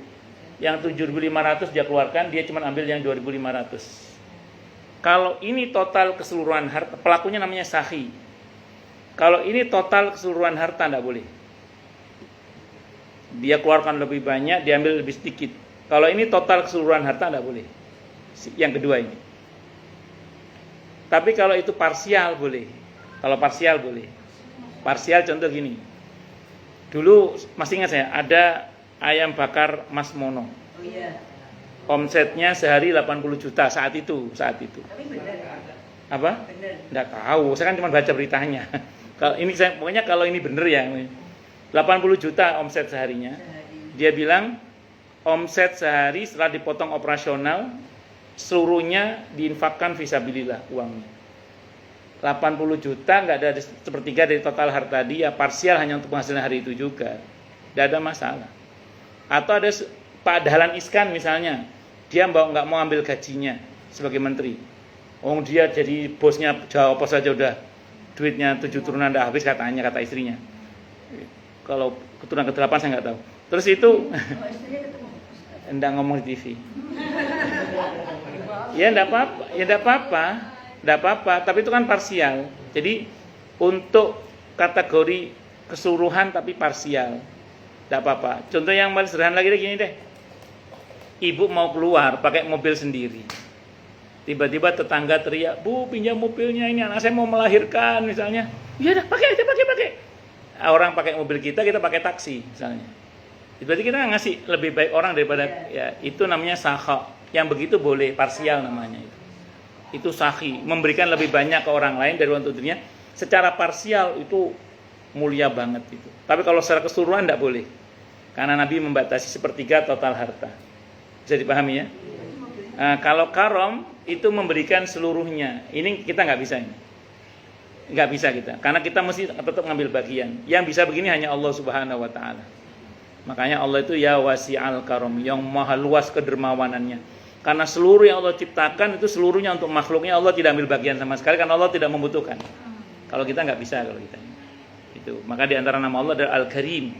yang 7.500 dia keluarkan, dia cuma ambil yang 2.500. Kalau ini total keseluruhan harta, pelakunya namanya sahi. Kalau ini total keseluruhan harta tidak boleh. Dia keluarkan lebih banyak, dia ambil lebih sedikit. Kalau ini total keseluruhan harta tidak boleh. Yang kedua ini. Tapi kalau itu parsial boleh. Kalau parsial boleh. Parsial contoh gini. Dulu masih ingat saya, ada ayam bakar Mas Mono. Oh iya. Omsetnya sehari 80 juta saat itu. Tapi benar. Apa? Benar. Enggak tahu, saya kan cuma baca beritanya. Kalau ini saya pokoknya kalau ini bener ya. 80 juta omset seharinya. Dia bilang omset sehari setelah dipotong operasional seluruhnya diinfakkan fisabilillah uangnya. 80 juta enggak ada sepertiga dari total harta dia, parsial hanya untuk penghasilan hari itu juga. Enggak ada masalah. Atau ada Pak Dahlan Iskan misalnya, dia enggak mau ambil gajinya sebagai menteri. Dia jadi bosnya Jawa Pos saja udah duitnya 7 turunan enggak habis katanya, kata istrinya. Kalau keturunan ke-8 saya enggak tahu. Terus itu Istrinya ketemu. enggak ngomong di TV. Ya enggak apa-apa, tapi itu kan parsial. Jadi untuk kategori keseluruhan tapi parsial. Enggak apa-apa. Contoh yang paling sederhana lagi gini deh. Ibu mau keluar pakai mobil sendiri. Tiba-tiba tetangga teriak, "Bu, pinjam mobilnya ini, anak saya mau melahirkan," misalnya. "Ya udah, pakai. Orang pakai mobil kita pakai taksi misalnya. Berarti kita ngasih lebih baik orang daripada ya itu namanya sakha. Yang begitu boleh, parsial namanya itu. Itu sahi, memberikan lebih banyak ke orang lain dari uang tunainya. Secara parsial itu mulia banget itu. Tapi kalau secara keseluruhan tidak boleh. Karena Nabi membatasi sepertiga total harta. Bisa dipahami ya? Nah, kalau karom itu memberikan seluruhnya. Ini kita nggak bisa ini. Nggak bisa kita. Karena kita mesti tetap ngambil bagian. Yang bisa begini hanya Allah Subhanahu wa taala. Makanya Allah itu ya wasi'al karom, yang maha luas kedermawanannya. Karena seluruh yang Allah ciptakan itu seluruhnya untuk makhluknya, Allah tidak ambil bagian sama sekali karena Allah tidak membutuhkan. Kalau kita nggak bisa kalau kita. Itu. Maka di antara nama Allah adalah Al-Karim.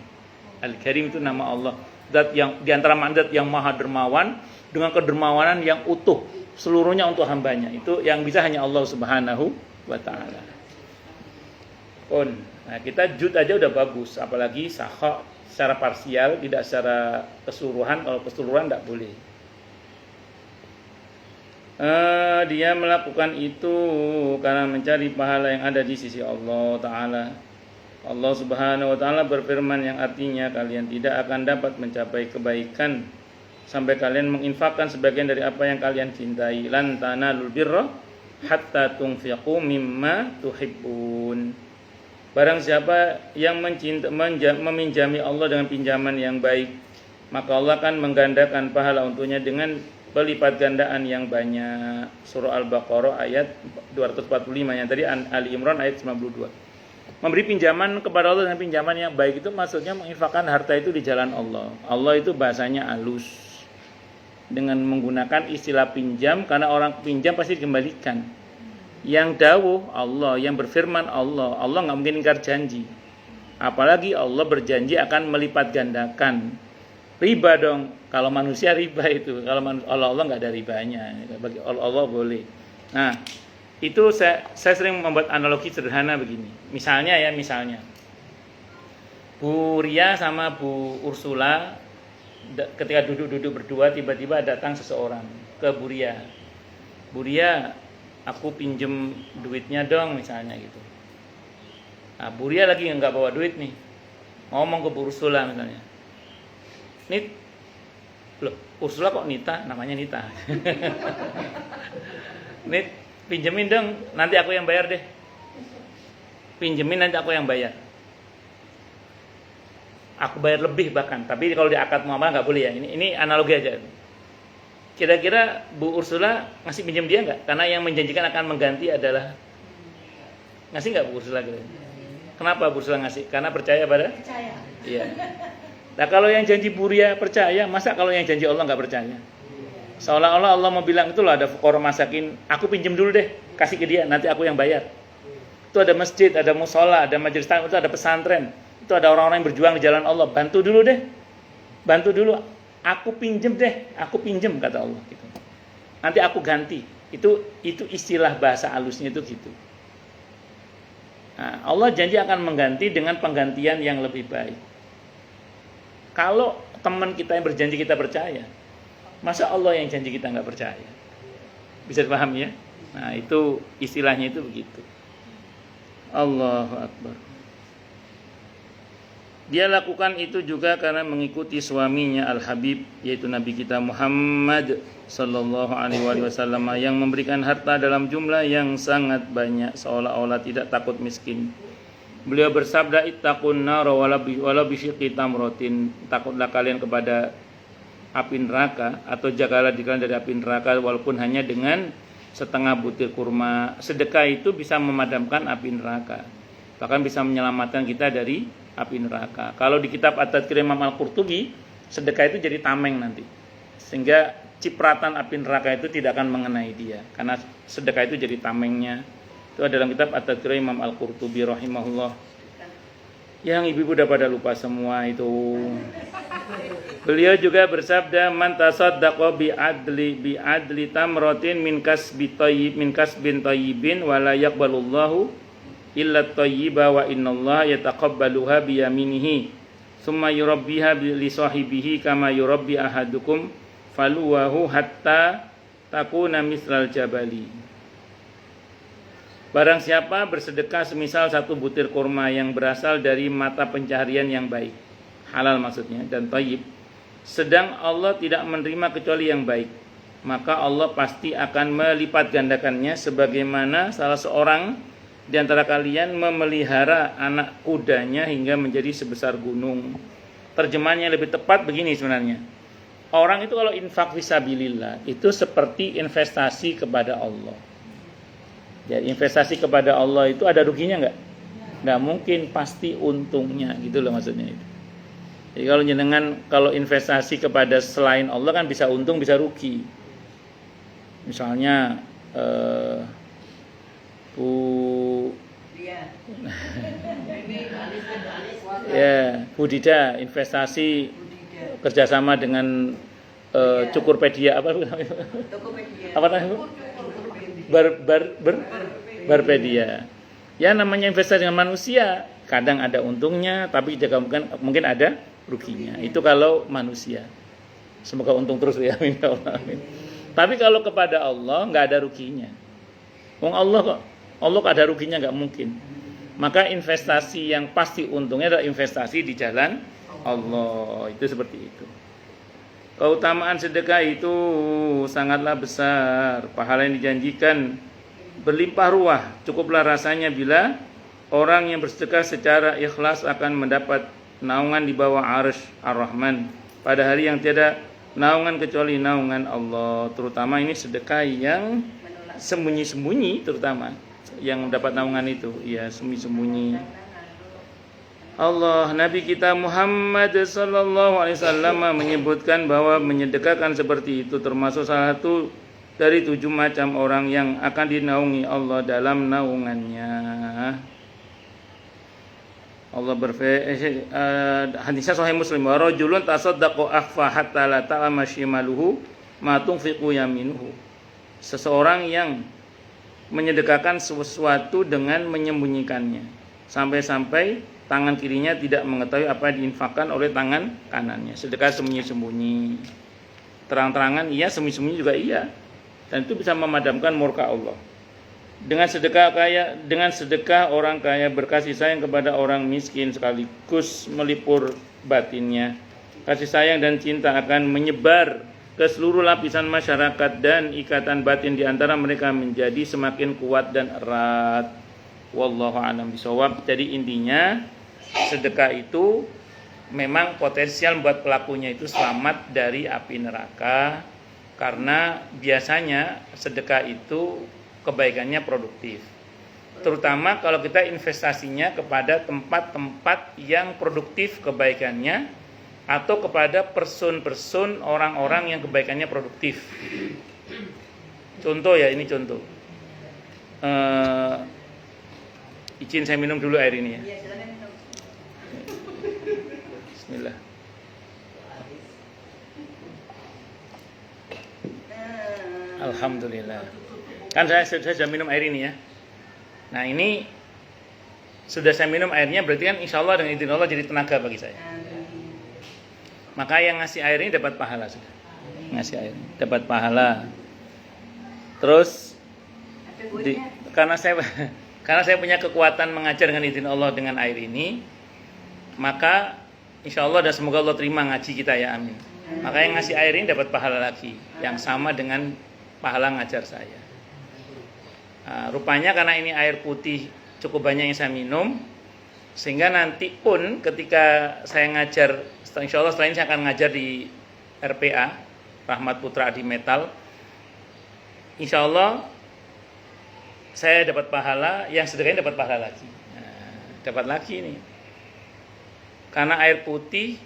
Al-Karim itu nama Allah. Zat yang di antara mandat yang maha dermawan dengan kedermawanan yang utuh, seluruhnya untuk hambanya. Itu yang bisa hanya Allah Subhanahu wa taala. Nah, kita jud aja udah bagus, apalagi sakha secara parsial, tidak secara keseluruhan. Kalau keseluruhan tidak boleh. Dia melakukan itu karena mencari pahala yang ada di sisi Allah Ta'ala. Allah Subhanahu wa Ta'ala berfirman yang artinya kalian tidak akan dapat mencapai kebaikan sampai kalian menginfakkan sebagian dari apa yang kalian cintai. Lan tanalul birra hatta tunfiqu mimma tuhibbun. Barang siapa yang meminjami Allah dengan pinjaman yang baik, maka Allah akan menggandakan pahala untuknya dengan pelipat gandaan yang banyak. Surah Al-Baqarah ayat 245, yang tadi Ali Imran ayat 92. Memberi pinjaman kepada Allah dengan pinjaman yang baik itu maksudnya menginfakkan harta itu di jalan Allah. Allah itu bahasanya halus, dengan menggunakan istilah pinjam, karena orang pinjam pasti dikembalikan. Yang dawuh Allah, yang berfirman Allah nggak mungkin ingkar janji. Apalagi Allah berjanji akan melipat gandakan. Riba dong, kalau manusia riba itu, kalau Allah nggak ada ribanya, bagi Allah boleh. Nah, itu saya sering membuat analogi sederhana begini. Misalnya Bu Ria sama Bu Ursula ketika duduk-duduk berdua, tiba-tiba datang seseorang ke Bu Ria. Bu Ria, aku pinjem duitnya dong, misalnya gitu. Nah, Bu Ria lagi nggak bawa duit nih, ngomong ke Bu Ursula misalnya, Nit, loh, Ursula kok Nita, namanya Nita. Nit, pinjemin dong, nanti aku yang bayar deh. Pinjemin, nanti aku yang bayar. Aku bayar lebih bahkan, tapi kalau di akad muamalah nggak boleh ya. Ini analogi aja. Kira-kira Bu Ursula ngasih pinjam dia nggak? Karena yang menjanjikan akan mengganti adalah, ngasih nggak Bu Ursula? Kenapa Bu Ursula ngasih? Karena percaya pada? Percaya. Iya. Nah kalau yang janji Bu Ria percaya, masa kalau yang janji Allah nggak percaya? Seolah-olah Allah mau bilang, itulah ada fuqara masakin, aku pinjam dulu deh, kasih ke dia, nanti aku yang bayar. Itu ada masjid, ada musola, ada majelis taklim, itu ada pesantren, itu ada orang-orang yang berjuang di jalan Allah. Bantu dulu deh, bantu dulu, aku pinjam deh, aku pinjam kata Allah. Gitu. Nanti aku ganti. Itu istilah bahasa halusnya itu gitu. Nah, Allah janji akan mengganti dengan penggantian yang lebih baik. Kalau teman kita yang berjanji kita percaya, masa Allah yang janji kita nggak percaya? Bisa dipahami ya? Nah itu istilahnya itu begitu. Allahu Akbar. Dia lakukan itu juga karena mengikuti suaminya Al-Habib, yaitu Nabi kita Muhammad Sallallahu Alaihi Wasallam, yang memberikan harta dalam jumlah yang sangat banyak, seolah-olah tidak takut miskin. Beliau bersabda, ittaqun nar wala bisyiqqi tamratin, takutlah kalian kepada api neraka, atau jagalah diri kalian dari api neraka walaupun hanya dengan setengah butir kurma. Sedekah itu bisa memadamkan api neraka, bahkan bisa menyelamatkan kita dari api neraka. Kalau di kitab At-Tadhkir Imam Al-Qurtubi, sedekah itu jadi tameng nanti, sehingga cipratan api neraka itu tidak akan mengenai dia, karena sedekah itu jadi tamengnya. Itu ada dalam kitab At-Tadhkir Imam Al-Qurtubi rahimahullah. Yang ibu-ibu udah pada lupa semua itu. Beliau juga bersabda, man tasaddaqa bi adli tamratin min kasbin thayyibin wa la yaqbalullahu illa thayyiba wa innallaha yataqabbaluha bi yaminihi summa yurabbiha li sahibihi kama yurabbi ahadukum faluwahu hatta takuna mislal jabali. Barang siapa bersedekah semisal satu butir kurma yang berasal dari mata pencaharian yang baik, halal maksudnya, dan thayyib, sedang Allah tidak menerima kecuali yang baik, maka Allah pasti akan melipat gandakannya, sebagaimana salah seorang di antara kalian memelihara anak kudanya hingga menjadi sebesar gunung. Terjemahannya lebih tepat begini sebenarnya. Orang itu kalau infak fisabilillah itu seperti investasi kepada Allah. Ya, investasi kepada Allah itu ada ruginya nggak? Nggak mungkin, pasti untungnya, gitu loh maksudnya itu. Jadi kalau investasi kepada selain Allah kan bisa untung bisa rugi. Misalnya Bu Dida investasi kerjasama dengan Cukurpedia apa namanya? Apa namanya? Barpedia. Ya namanya investasi dengan manusia, kadang ada untungnya, tapi juga mungkin ada ruginya. Itu kalau manusia. Semoga untung terus ya, amin. Tapi kalau kepada Allah nggak ada ruginya. Wong Allah kok, Allah ada ruginya nggak mungkin. Maka investasi yang pasti untungnya adalah investasi di jalan Allah. Itu seperti itu. Keutamaan sedekah itu sangatlah besar, pahala yang dijanjikan berlimpah ruah. Cukuplah rasanya bila orang yang bersedekah secara ikhlas akan mendapat naungan di bawah arsy Ar-Rahman pada hari yang tiada naungan kecuali naungan Allah. Terutama ini sedekah yang Menolak. sembunyi-sembunyi, terutama yang dapat naungan itu, ya sembunyi-sembunyi. Allah, Nabi kita Muhammad sallallahu alaihi wasallam menyebutkan bahwa menyedekahkan seperti itu termasuk salah satu dari 7 macam orang yang akan dinaungi Allah dalam naungannya. Allah berfirman, hadisnya Sahih Muslim, wa rajulun tasaddaqa akhfa hatta la ta'lama shimaluhu ma tunfiqu yaminuhu. Seseorang yang menyedekahkan sesuatu dengan menyembunyikannya sampai-sampai tangan kirinya tidak mengetahui apa yang diinfakkan oleh tangan kanannya. Sedekah sembunyi-sembunyi. Terang-terangan iya, sembunyi-sembunyi juga iya. Dan itu bisa memadamkan murka Allah. Dengan sedekah orang kaya berkasih sayang kepada orang miskin sekaligus melipur batinnya. Kasih sayang dan cinta akan menyebar ke seluruh lapisan masyarakat dan ikatan batin di antara mereka menjadi semakin kuat dan erat. Wallahu a'lam bishawab. Jadi intinya sedekah itu memang potensial buat pelakunya itu selamat dari api neraka, karena biasanya sedekah itu kebaikannya produktif. Terutama kalau kita investasinya kepada tempat-tempat yang produktif kebaikannya, atau kepada person-person orang-orang yang kebaikannya produktif. Contoh ya, ini contoh. Izin saya minum dulu air ini ya. Iya, silakan minum. Bismillah. Alhamdulillah. Kan saya sudah minum air ini ya. Nah ini sudah saya minum airnya, berarti kan insya Allah dengan izin Allah jadi tenaga bagi saya. Maka yang ngasih air ini dapat pahala sudah. Ngasih air ini dapat pahala. Terus karena saya punya kekuatan mengajar dengan izin Allah dengan air ini, maka insya Allah dan semoga Allah terima ngaji kita ya, amin. Maka yang ngasih air ini dapat pahala lagi yang sama dengan pahala ngajar saya. Nah, rupanya karena ini air putih cukup banyak yang saya minum, sehingga nanti pun ketika saya ngajar, insya Allah setelah ini saya akan ngajar di RPA Rahmat Putra Adi Metal. Insya Allah saya dapat pahala, yang sedekahnya dapat pahala lagi. Nah, dapat lagi nih. Karena air putih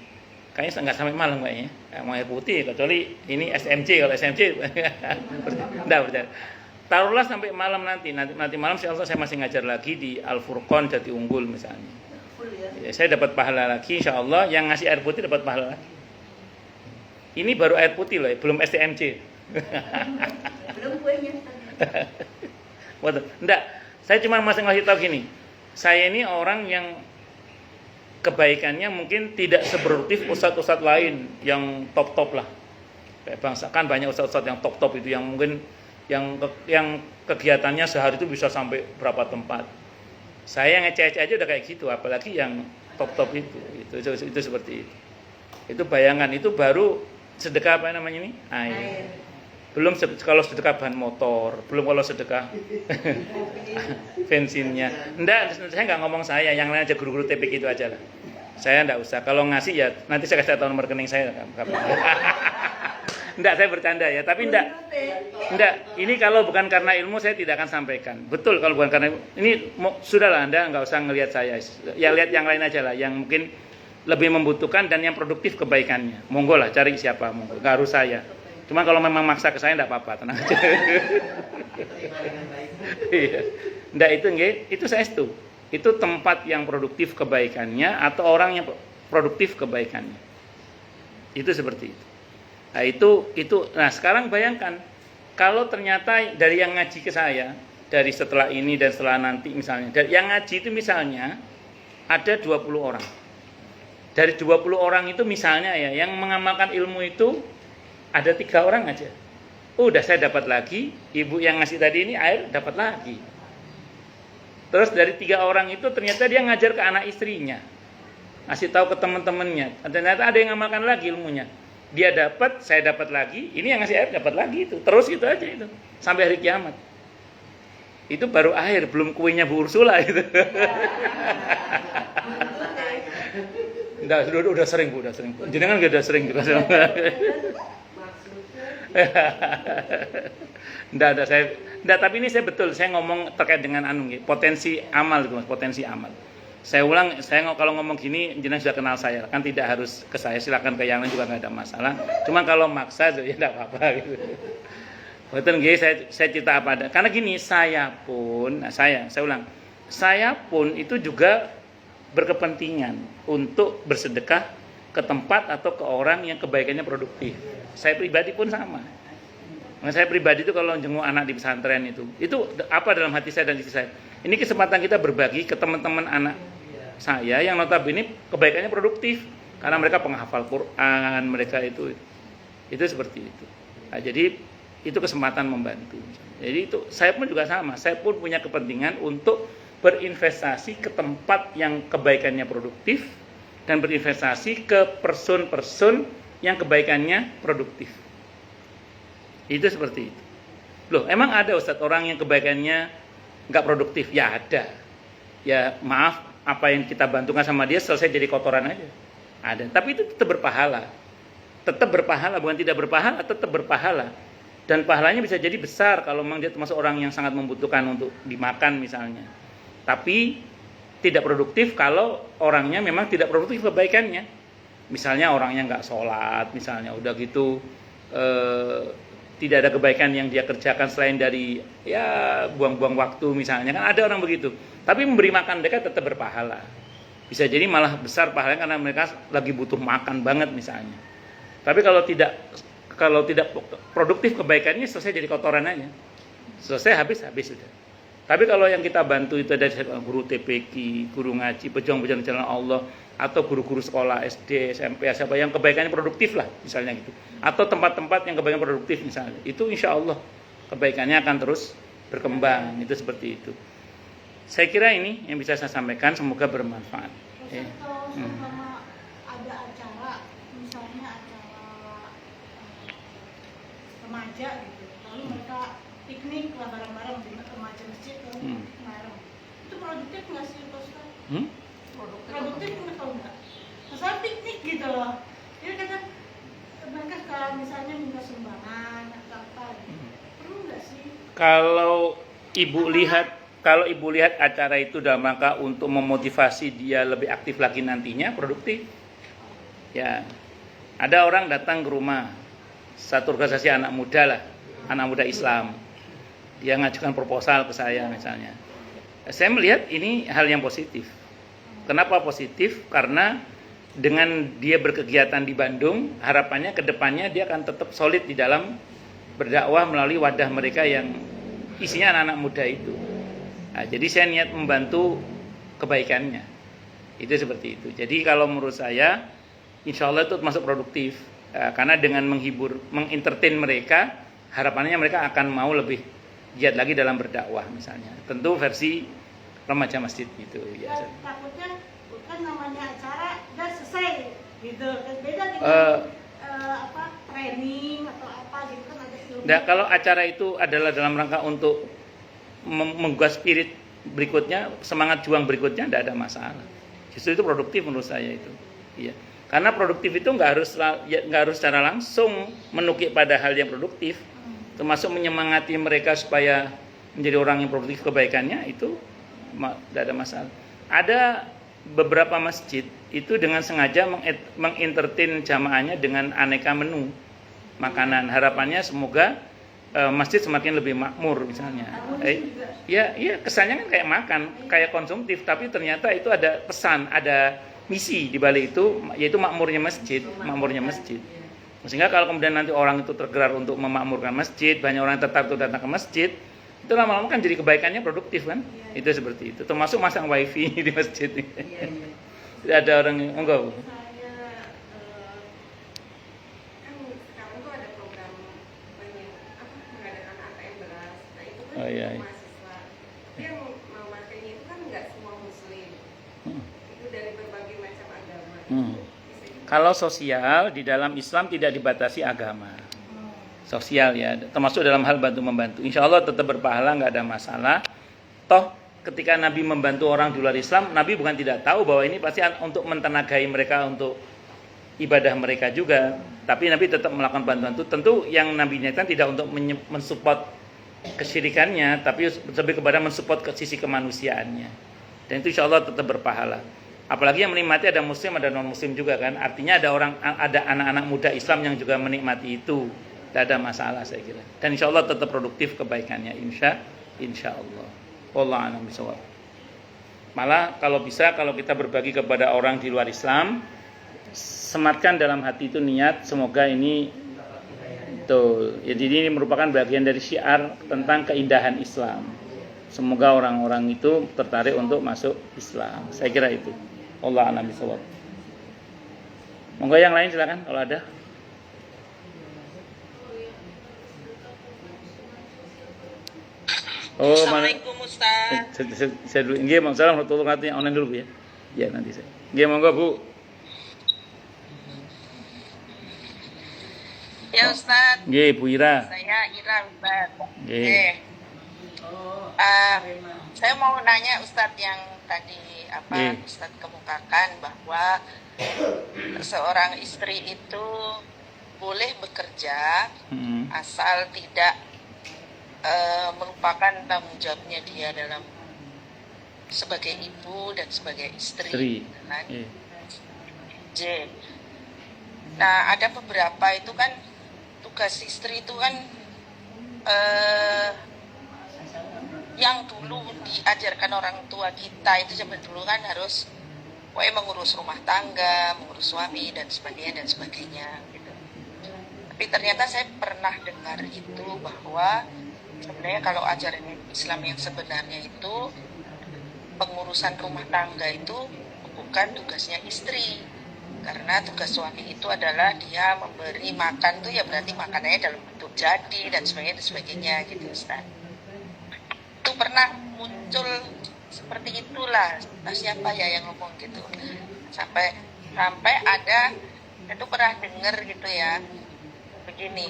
kayaknya nggak sampai malam kayaknya. Mau air putih, kecuali ini SMC. Kalau SMC enggak berjalan. Taruhlah sampai malam nanti malam insya Allah saya masih ngajar lagi di Al Furqon Jati Unggul misalnya. Ya, saya dapat pahala lagi insya Allah, yang ngasih air putih dapat pahala lagi. Ini baru air putih loh, belum STMC. Belum kuenya. Waduh, enggak. Saya cuma masih ngasih tahu gini. Saya ini orang yang kebaikannya mungkin tidak seproduktif ustadz-ustadz lain yang top-top lah. Kayak bangsa kan banyak ustadz-ustadz yang top-top itu yang mungkin yang kegiatannya sehari itu bisa sampai berapa tempat. Saya ngecek aja udah kayak gitu, apalagi yang top-top itu seperti itu. Itu bayangan, itu baru sedekah apa namanya ini? Air. Belum kalau sedekah bahan motor, belum kalau sedekah bensinnya. Enggak, saya nggak ngomong saya, yang lain aja guru-guru TPK itu aja lah. Saya enggak usah. Kalau ngasih ya nanti saya kasih tahu nomor rekening saya. Enggak, saya bercanda ya, tapi enggak. Ini kalau bukan karena ilmu saya tidak akan sampaikan. Betul, kalau bukan karena ini sudahlah, Anda enggak usah ngelihat saya. Ya lihat yang lain aja lah, yang mungkin lebih membutuhkan dan yang produktif kebaikannya. Monggo lah, cari siapa, monggo. Enggak harus saya. Cuma kalau memang maksa ke saya enggak apa-apa, tenang aja. Iya. Enggak, itu saya itu. Itu tempat yang produktif kebaikannya atau orang yang produktif kebaikannya. Itu seperti itu. Nah, nah sekarang bayangkan kalau ternyata dari yang ngaji ke saya, dari setelah ini dan setelah nanti misalnya, dari yang ngaji itu misalnya ada 20 orang. Dari 20 orang itu misalnya ya, yang mengamalkan ilmu itu ada 3 orang aja. Udah saya dapat lagi, ibu yang ngasih tadi ini air dapat lagi. Terus dari 3 orang itu ternyata dia ngajar ke anak istrinya, ngasih tahu ke teman-temannya. Ternyata ada yang ngamalkan lagi ilmunya. Dia dapat, saya dapat lagi, ini yang ngasih air dapat lagi itu. Terus gitu aja itu sampai hari kiamat. Itu baru air, belum kuenya Bu Ursula itu. Udah sering Bu, udah sering. Jenengan enggak udah sering juga. Enggak, tapi ini saya betul, saya ngomong terkait dengan potensi amal gitu Mas, potensi amal. Saya ulang, kalau ngomong gini, jenengan sudah kenal saya, kan tidak harus ke saya, silakan ke yang lain juga nggak ada masalah. Cuma kalau maksa ya enggak apa-apa gitu. Betul nggih, saya cerita apa ada. Karena gini, saya ulang. Saya pun itu juga berkepentingan untuk bersedekah ke tempat atau ke orang yang kebaikannya produktif. Saya pribadi pun sama. Nah, saya pribadi itu kalau jenguk anak di pesantren itu apa dalam hati saya dan isi saya. Ini kesempatan kita berbagi ke teman-teman anak saya yang notabene kebaikannya produktif karena mereka penghafal Quran, mereka itu seperti itu. Nah, jadi itu kesempatan membantu. Jadi itu saya pun juga sama. Saya pun punya kepentingan untuk berinvestasi ke tempat yang kebaikannya produktif dan berinvestasi ke person-person yang kebaikannya produktif. Itu seperti itu. Loh, emang ada Ustadz orang yang kebaikannya nggak produktif? Ya ada. Ya maaf, apa yang kita bantukan sama dia selesai jadi kotoran aja. Ada. Tapi itu tetap berpahala. Tetap berpahala, bukan tidak berpahala, tetap berpahala. Dan pahalanya bisa jadi besar kalau memang dia termasuk orang yang sangat membutuhkan untuk dimakan misalnya. Tapi tidak produktif kalau orangnya memang tidak produktif kebaikannya. Misalnya orangnya nggak sholat, misalnya udah gitu tidak ada kebaikan yang dia kerjakan selain dari ya buang-buang waktu misalnya, kan ada orang begitu. Tapi memberi makan mereka tetap berpahala. Bisa jadi malah besar pahalanya karena mereka lagi butuh makan banget misalnya. Tapi kalau tidak produktif kebaikannya selesai jadi kotoran aja. Selesai habis sudah. Tapi kalau yang kita bantu itu ada guru TPQ, guru ngaji, pejuang-pejuang jalan Allah, atau guru-guru sekolah SD, SMP, siapa yang kebaikannya produktif lah, misalnya gitu. Atau tempat-tempat yang kebaikan produktif misalnya. Itu insya Allah kebaikannya akan terus berkembang. Itu seperti itu. Saya kira ini yang bisa saya sampaikan, semoga bermanfaat. Kalau sama ada acara, misalnya acara remaja gitu, lalu mereka piknik lah bareng-bareng di remaja masjid bareng. Itu produktif nggak sih Ustaz? Produktif atau enggak? Misalnya piknik gitu loh. Jadi kadang mereka kalau misalnya minta sumbangan atau apa gitu. Perlu nggak sih? Kalau ibu lihat acara itu dalam rangka untuk memotivasi dia lebih aktif lagi nantinya, produktif. Ya, ada orang datang ke rumah satu organisasi anak muda Islam. Dia ngajukan proposal ke saya misalnya. Saya melihat ini hal yang positif. Kenapa positif? Karena dengan dia berkegiatan di Bandung, harapannya ke depannya dia akan tetap solid di dalam berdakwah melalui wadah mereka yang isinya anak-anak muda itu. Nah, jadi saya niat membantu kebaikannya. Itu seperti itu. Jadi kalau menurut saya, insya Allah itu termasuk produktif. Karena dengan menghibur, mengentertain mereka, harapannya mereka akan mau lebih giat lagi dalam berdakwah misalnya. Tentu versi remaja masjid gitu ya. Takutnya kan namanya acara udah selesai gitu. Beda dengan training atau apa gitu kan ada ilmu. Nah, kalau acara itu adalah dalam rangka untuk menggugah spirit berikutnya, semangat juang berikutnya, tidak ada masalah. Justru itu produktif menurut saya itu. Iya. Karena produktif itu nggak harus secara langsung menukik pada hal yang produktif. Termasuk menyemangati mereka supaya menjadi orang yang produktif kebaikannya, itu tidak ada masalah. Ada beberapa masjid itu dengan sengaja mengentertain jamaahnya dengan aneka menu makanan. Harapannya semoga masjid semakin lebih makmur misalnya. Ya kesannya kan kayak makan, kayak konsumtif, tapi ternyata itu ada pesan, ada misi di balik itu, yaitu makmurnya masjid. Sehingga kalau kemudian nanti orang itu tergerak untuk memakmurkan masjid, banyak orang yang tertarik untuk datang ke masjid, itu lama-lama kan jadi kebaikannya produktif kan? Itu seperti itu. Termasuk masang wifi di masjid. Tidak ada orang yang enggak. Kan sekarang tuh ada program mengadakan ATM beras. Nah itu kan Iya. mahasiswa. Tapi yang memakainya itu kan nggak semua muslim. Itu dari berbagai macam agama. Kalau sosial di dalam Islam tidak dibatasi agama. Sosial ya, termasuk dalam hal bantu-membantu. Insya Allah tetap berpahala, nggak ada masalah. Toh ketika Nabi membantu orang di luar Islam, Nabi bukan tidak tahu bahwa ini pasti untuk mentenagai mereka untuk ibadah mereka juga. Tapi Nabi tetap melakukan bantuan itu. Tentu yang Nabi niatkan tidak untuk mensupport kesyirikannya, tapi lebih kepada mensupport ke sisi kemanusiaannya. Dan itu insya Allah tetap berpahala. Apalagi yang menikmati ada muslim, ada non muslim juga kan. Artinya ada anak-anak muda Islam yang juga menikmati itu. Tidak ada masalah saya kira. Dan insya Allah tetap produktif kebaikannya. Insya Allah. Wallahu a'lam bishawab. Malah kalau bisa, kalau kita berbagi kepada orang di luar Islam, sematkan dalam hati itu niat semoga ini betul. Jadi ini merupakan bagian dari syiar tentang keindahan Islam. Semoga orang-orang itu tertarik untuk masuk Islam. Saya kira itu. Wallahu a'lam bishawab. Monggo yang lain silakan kalau ada. Oh, Assalamualaikum Ustaz. Saya dulu. Nggih, Assalamualaikum warahmatullahi wabarakatuh. Online dulu Bu ya. Ya nanti saya. Nggih, monggo Bu. Ya Ustaz. Nggih, Bu Ira. Saya Ira Ustaz. Nggih. Saya mau nanya Ustaz yang tadi Nggih. Ustaz kemukakan bahwa seorang istri itu boleh bekerja asal tidak melupakan tanggung jawabnya dia dalam sebagai ibu dan sebagai istri. Kan? J. Nah, ada beberapa itu kan tugas istri itu kan yang dulu diajarkan orang tua kita itu zaman dulu kan harus mengurus rumah tangga, mengurus suami dan sebagainya gitu. Tapi ternyata saya pernah dengar itu bahwa sebenarnya kalau ajaran Islam yang sebenarnya itu pengurusan rumah tangga itu bukan tugasnya istri, karena tugas suami itu adalah dia memberi makan tuh ya berarti makanannya dalam bentuk jadi dan sebagainya gitu Ustaz. Itu pernah muncul seperti itulah, nah, siapa ya yang ngomong gitu sampai ada itu pernah dengar gitu ya begini.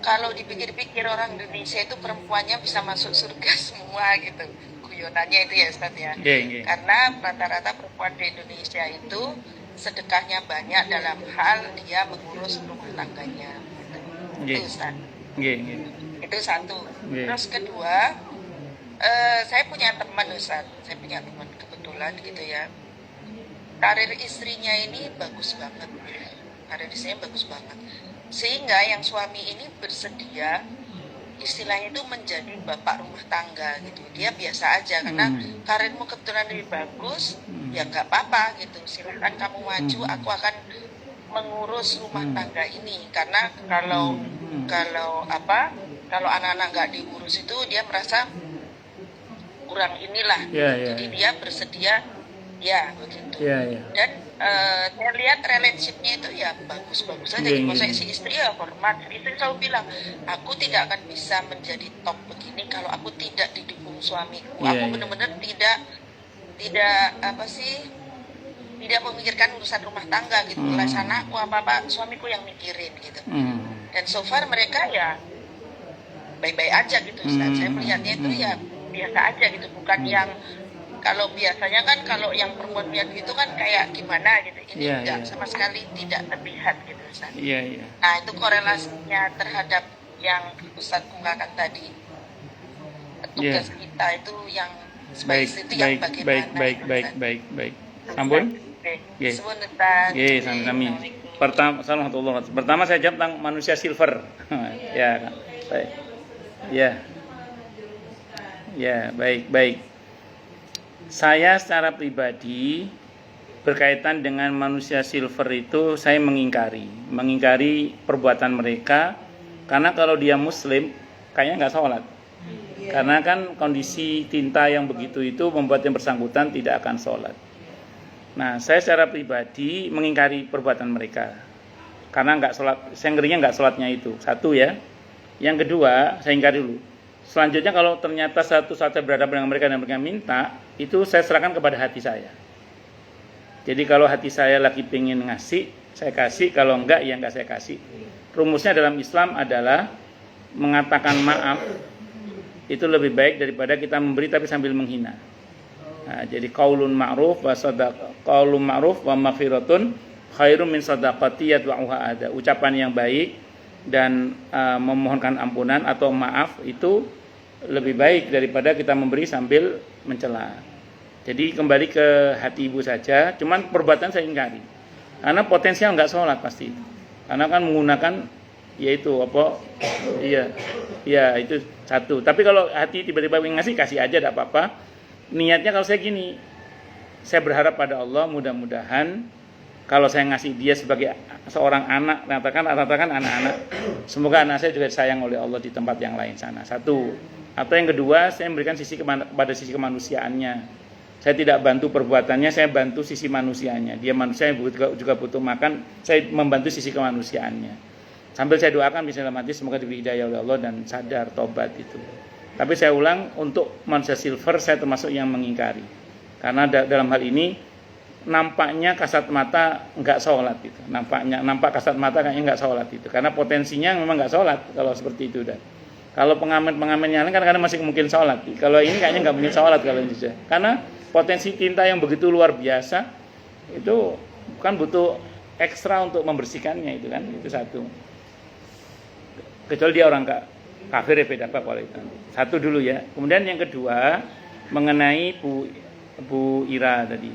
Kalau dipikir-pikir orang Indonesia itu perempuannya bisa masuk surga semua gitu. Guyonannya itu ya Ustaz ya. Karena rata-rata perempuan di Indonesia itu sedekahnya banyak dalam hal dia mengurus rumah tangganya. Gitu. Itu Ustaz. Itu satu. Terus kedua, saya punya teman Ustaz. Saya punya teman kebetulan gitu ya. Karir istrinya ini bagus banget. Sehingga yang suami ini bersedia istilahnya itu menjadi bapak rumah tangga gitu. Dia biasa aja karena karirmu kebetulan lebih bagus, ya nggak apa-apa gitu. Silakan kamu maju, aku akan mengurus rumah tangga ini. Karena kalau anak-anak nggak diurus itu dia merasa kurang inilah. Jadi dia bersedia ya begitu. Dan saya lihat relationship-nya itu ya bagus-bagus aja. Kalau saya si istri ya hormat. Istri selalu bilang, aku tidak akan bisa menjadi top begini kalau aku tidak didukung suamiku. Aku benar-benar tidak memikirkan urusan rumah tangga gitu. Urusan anakku apa suamiku yang mikirin gitu. Dan so far mereka ya baik-baik aja gitu. Saya melihatnya itu ya biasa aja gitu, bukan yang kalau biasanya kan kalau yang perempuan itu kan kayak gimana gitu. Ini enggak sama sekali tidak terlihat gitu Ustaz. Nah, itu korelasinya terhadap yang Ustaz mengatakan tadi. Tugas kita itu yang sebagai itu yang bagaimana. Baik. Sampun? Sami. Pertama saya jawab tentang manusia silver. Ya, baik. Ya, baik. Saya secara pribadi berkaitan dengan manusia silver itu saya mengingkari perbuatan mereka, karena kalau dia muslim kayaknya nggak sholat. Karena kan kondisi tinta yang begitu itu membuat yang bersangkutan tidak akan sholat. Nah, saya secara pribadi mengingkari perbuatan mereka karena nggak sholat. Saya ngerinya nggak sholatnya itu satu ya. Yang kedua saya ingkari dulu. Selanjutnya kalau ternyata satu saat saya berhadapan dengan mereka dan mereka minta, itu saya serahkan kepada hati saya. Jadi kalau hati saya lagi pengen ngasih, saya kasih. Kalau enggak, ya enggak saya kasih. Rumusnya dalam Islam adalah mengatakan maaf itu lebih baik daripada kita memberi tapi sambil menghina. Nah, jadi qaulun ma'ruf wa maghfiratun khairum min shadaqati yatba'uha ada. Ucapan yang baik dan memohonkan ampunan atau maaf itu lebih baik daripada kita memberi sambil mencela. Jadi kembali ke hati ibu saja, cuman perbuatan saya ingkari. Karena potensial nggak sholat pasti. Karena kan menggunakan yaitu apa? Iya itu satu. Tapi kalau hati tiba-tiba ngasih, kasih aja tidak apa-apa. Niatnya kalau saya gini, saya berharap pada Allah mudah-mudahan kalau saya ngasih dia sebagai seorang anak, katakan anak-anak, semoga anak saya juga disayang oleh Allah di tempat yang lain sana. Satu. Atau yang kedua, saya memberikan pada sisi kemanusiaannya. Saya tidak bantu perbuatannya, saya bantu sisi manusianya. Dia manusia yang juga butuh makan, saya membantu sisi kemanusiaannya. Sambil saya doakan bisa dalam hati semoga diberi hidayah oleh Allah dan sadar tobat itu. Tapi saya ulang, untuk manusia silver saya termasuk yang mengingkari. Karena dalam hal ini nampaknya kasat mata enggak sholat itu. Nampak kasat mata kayaknya enggak sholat itu. Karena potensinya memang enggak sholat kalau seperti itu dan. Kalau pengamen yang lain kan kadang masih mungkin sholat. Kalau ini kayaknya enggak mungkin sholat kalau ini. Karena potensi tinta yang begitu luar biasa itu kan butuh ekstra untuk membersihkannya itu kan. Itu satu. Kecuali dia orang kafir ya beda apa kalau itu. Satu dulu ya. Kemudian yang kedua mengenai Bu Ira tadi.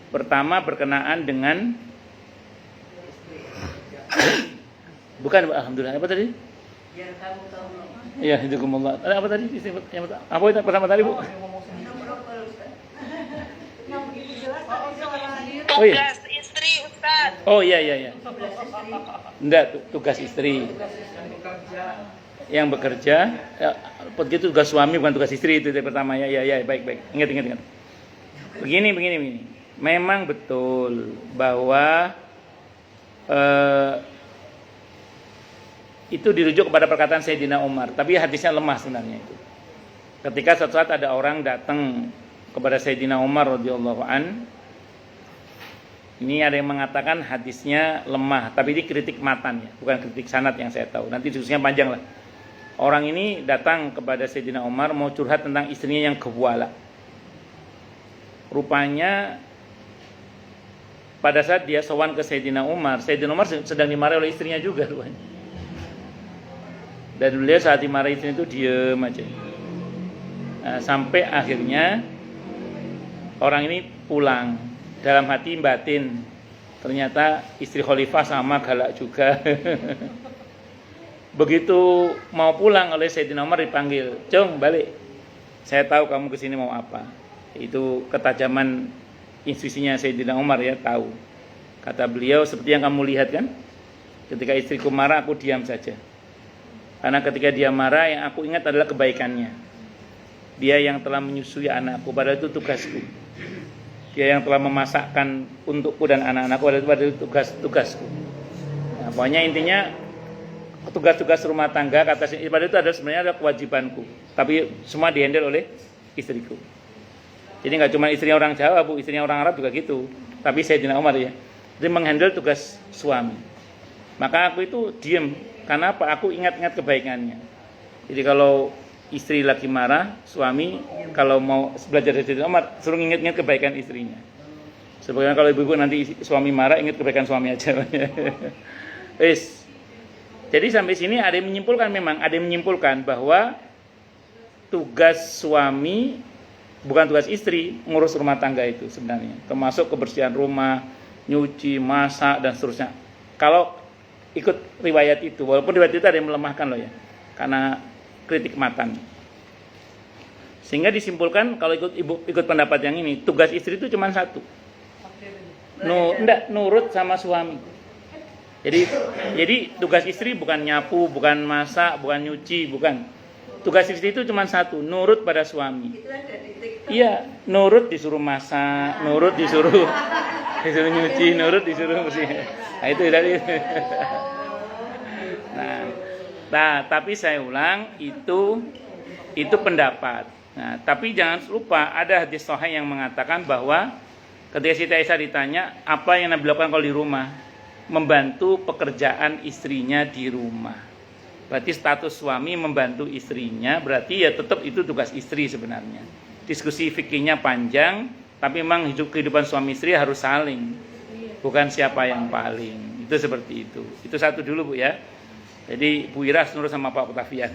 Pertama berkenaan dengan bukan alhamdulillah apa tadi? Biar kamu tahu. Iya, hidukumullah. Ada apa tadi? Apa itu pertama tadi, Bu? Yang begitu jelas tadi seorang hadir. Oh iya. Tugas istri, Ustaz. Oh iya. Enggak, tugas istri. Yang bekerja, ya, begitu tugas suami bukan tugas istri itu yang pertama ya. Baik. Ingat. Begini. Memang betul bahwa itu dirujuk kepada perkataan Sayyidina Umar, tapi hadisnya lemah sebenarnya itu. Ketika suatu saat ada orang datang kepada Sayyidina Umar radhiyallahu an, ini ada yang mengatakan hadisnya lemah, tapi ini kritik matan ya, bukan kritik sanad yang saya tahu. Nanti diskusinya panjang lah. Orang ini datang kepada Sayyidina Umar mau curhat tentang istrinya yang kebuala. Rupanya pada saat dia sowan ke Sayyidina Umar sedang dimarahi oleh istrinya juga rupanya. Dan beliau saat dimarahi istri itu diem aja. Nah, sampai akhirnya orang ini pulang. Dalam hati batin, ternyata istri khalifah sama galak juga. Begitu mau pulang oleh Sayyidina Umar dipanggil, "Cung, balik. Saya tahu kamu kesini mau apa." Itu ketajaman intuisinya Sayyidina Umar ya, tahu. Kata beliau, seperti yang kamu lihat kan, ketika istriku marah aku diam saja. Karena ketika dia marah yang aku ingat adalah kebaikannya. Dia yang telah menyusui anakku, padahal itu tugasku. Dia yang telah memasakkan untukku dan anak-anakku, padahal itu tugasku. Nah, pokoknya intinya tugas-tugas rumah tangga kata padahal itu adalah sebenarnya adalah kewajibanku. Tapi semua dihandle oleh istriku. Jadi nggak cuma istrinya orang Jawa, Bu, istrinya orang Arab juga gitu. Tapi Sayyidina Umar ya, dia menghandle tugas suami. Maka aku itu diem. Karena apa? Aku ingat-ingat kebaikannya. Jadi kalau istri lagi marah, suami kalau mau belajar dari Sayyidina Umar suruh ingat-ingat kebaikan istrinya. Sebagaimana kalau ibu-ibu nanti suami marah, ingat kebaikan suami aja. Wis. Jadi sampai sini ada yang menyimpulkan bahwa tugas suami bukan tugas istri ngurus rumah tangga itu sebenarnya. Termasuk kebersihan rumah, nyuci, masak dan seterusnya. Kalau ikut riwayat itu, walaupun riwayat itu ada yang melemahkan loh ya, karena kritik matan. Sehingga disimpulkan kalau ikut pendapat yang ini, tugas istri itu cuma satu, nurut sama suami. Jadi tugas istri bukan nyapu, bukan masak, bukan nyuci, bukan. Tugas istri itu cuma satu, nurut pada suami. Iya, nurut disuruh masak, nurut disuruh nyuci, nurut disuruh bersih. Nah itu dari. Nah, tapi saya ulang itu pendapat. Nah, tapi jangan lupa ada hadis sahih yang mengatakan bahwa ketika Siti Aisyah ditanya apa yang Nabi lakukan kalau di rumah, membantu pekerjaan istrinya di rumah. Berarti status suami membantu istrinya, berarti ya tetap itu tugas istri sebenarnya. diskusi fikihnya panjang, tapi memang kehidupan suami istri harus saling, bukan siapa yang paling. Itu seperti itu. Itu satu dulu Bu ya. Jadi Bu Ira nurut sama Pak Octavian.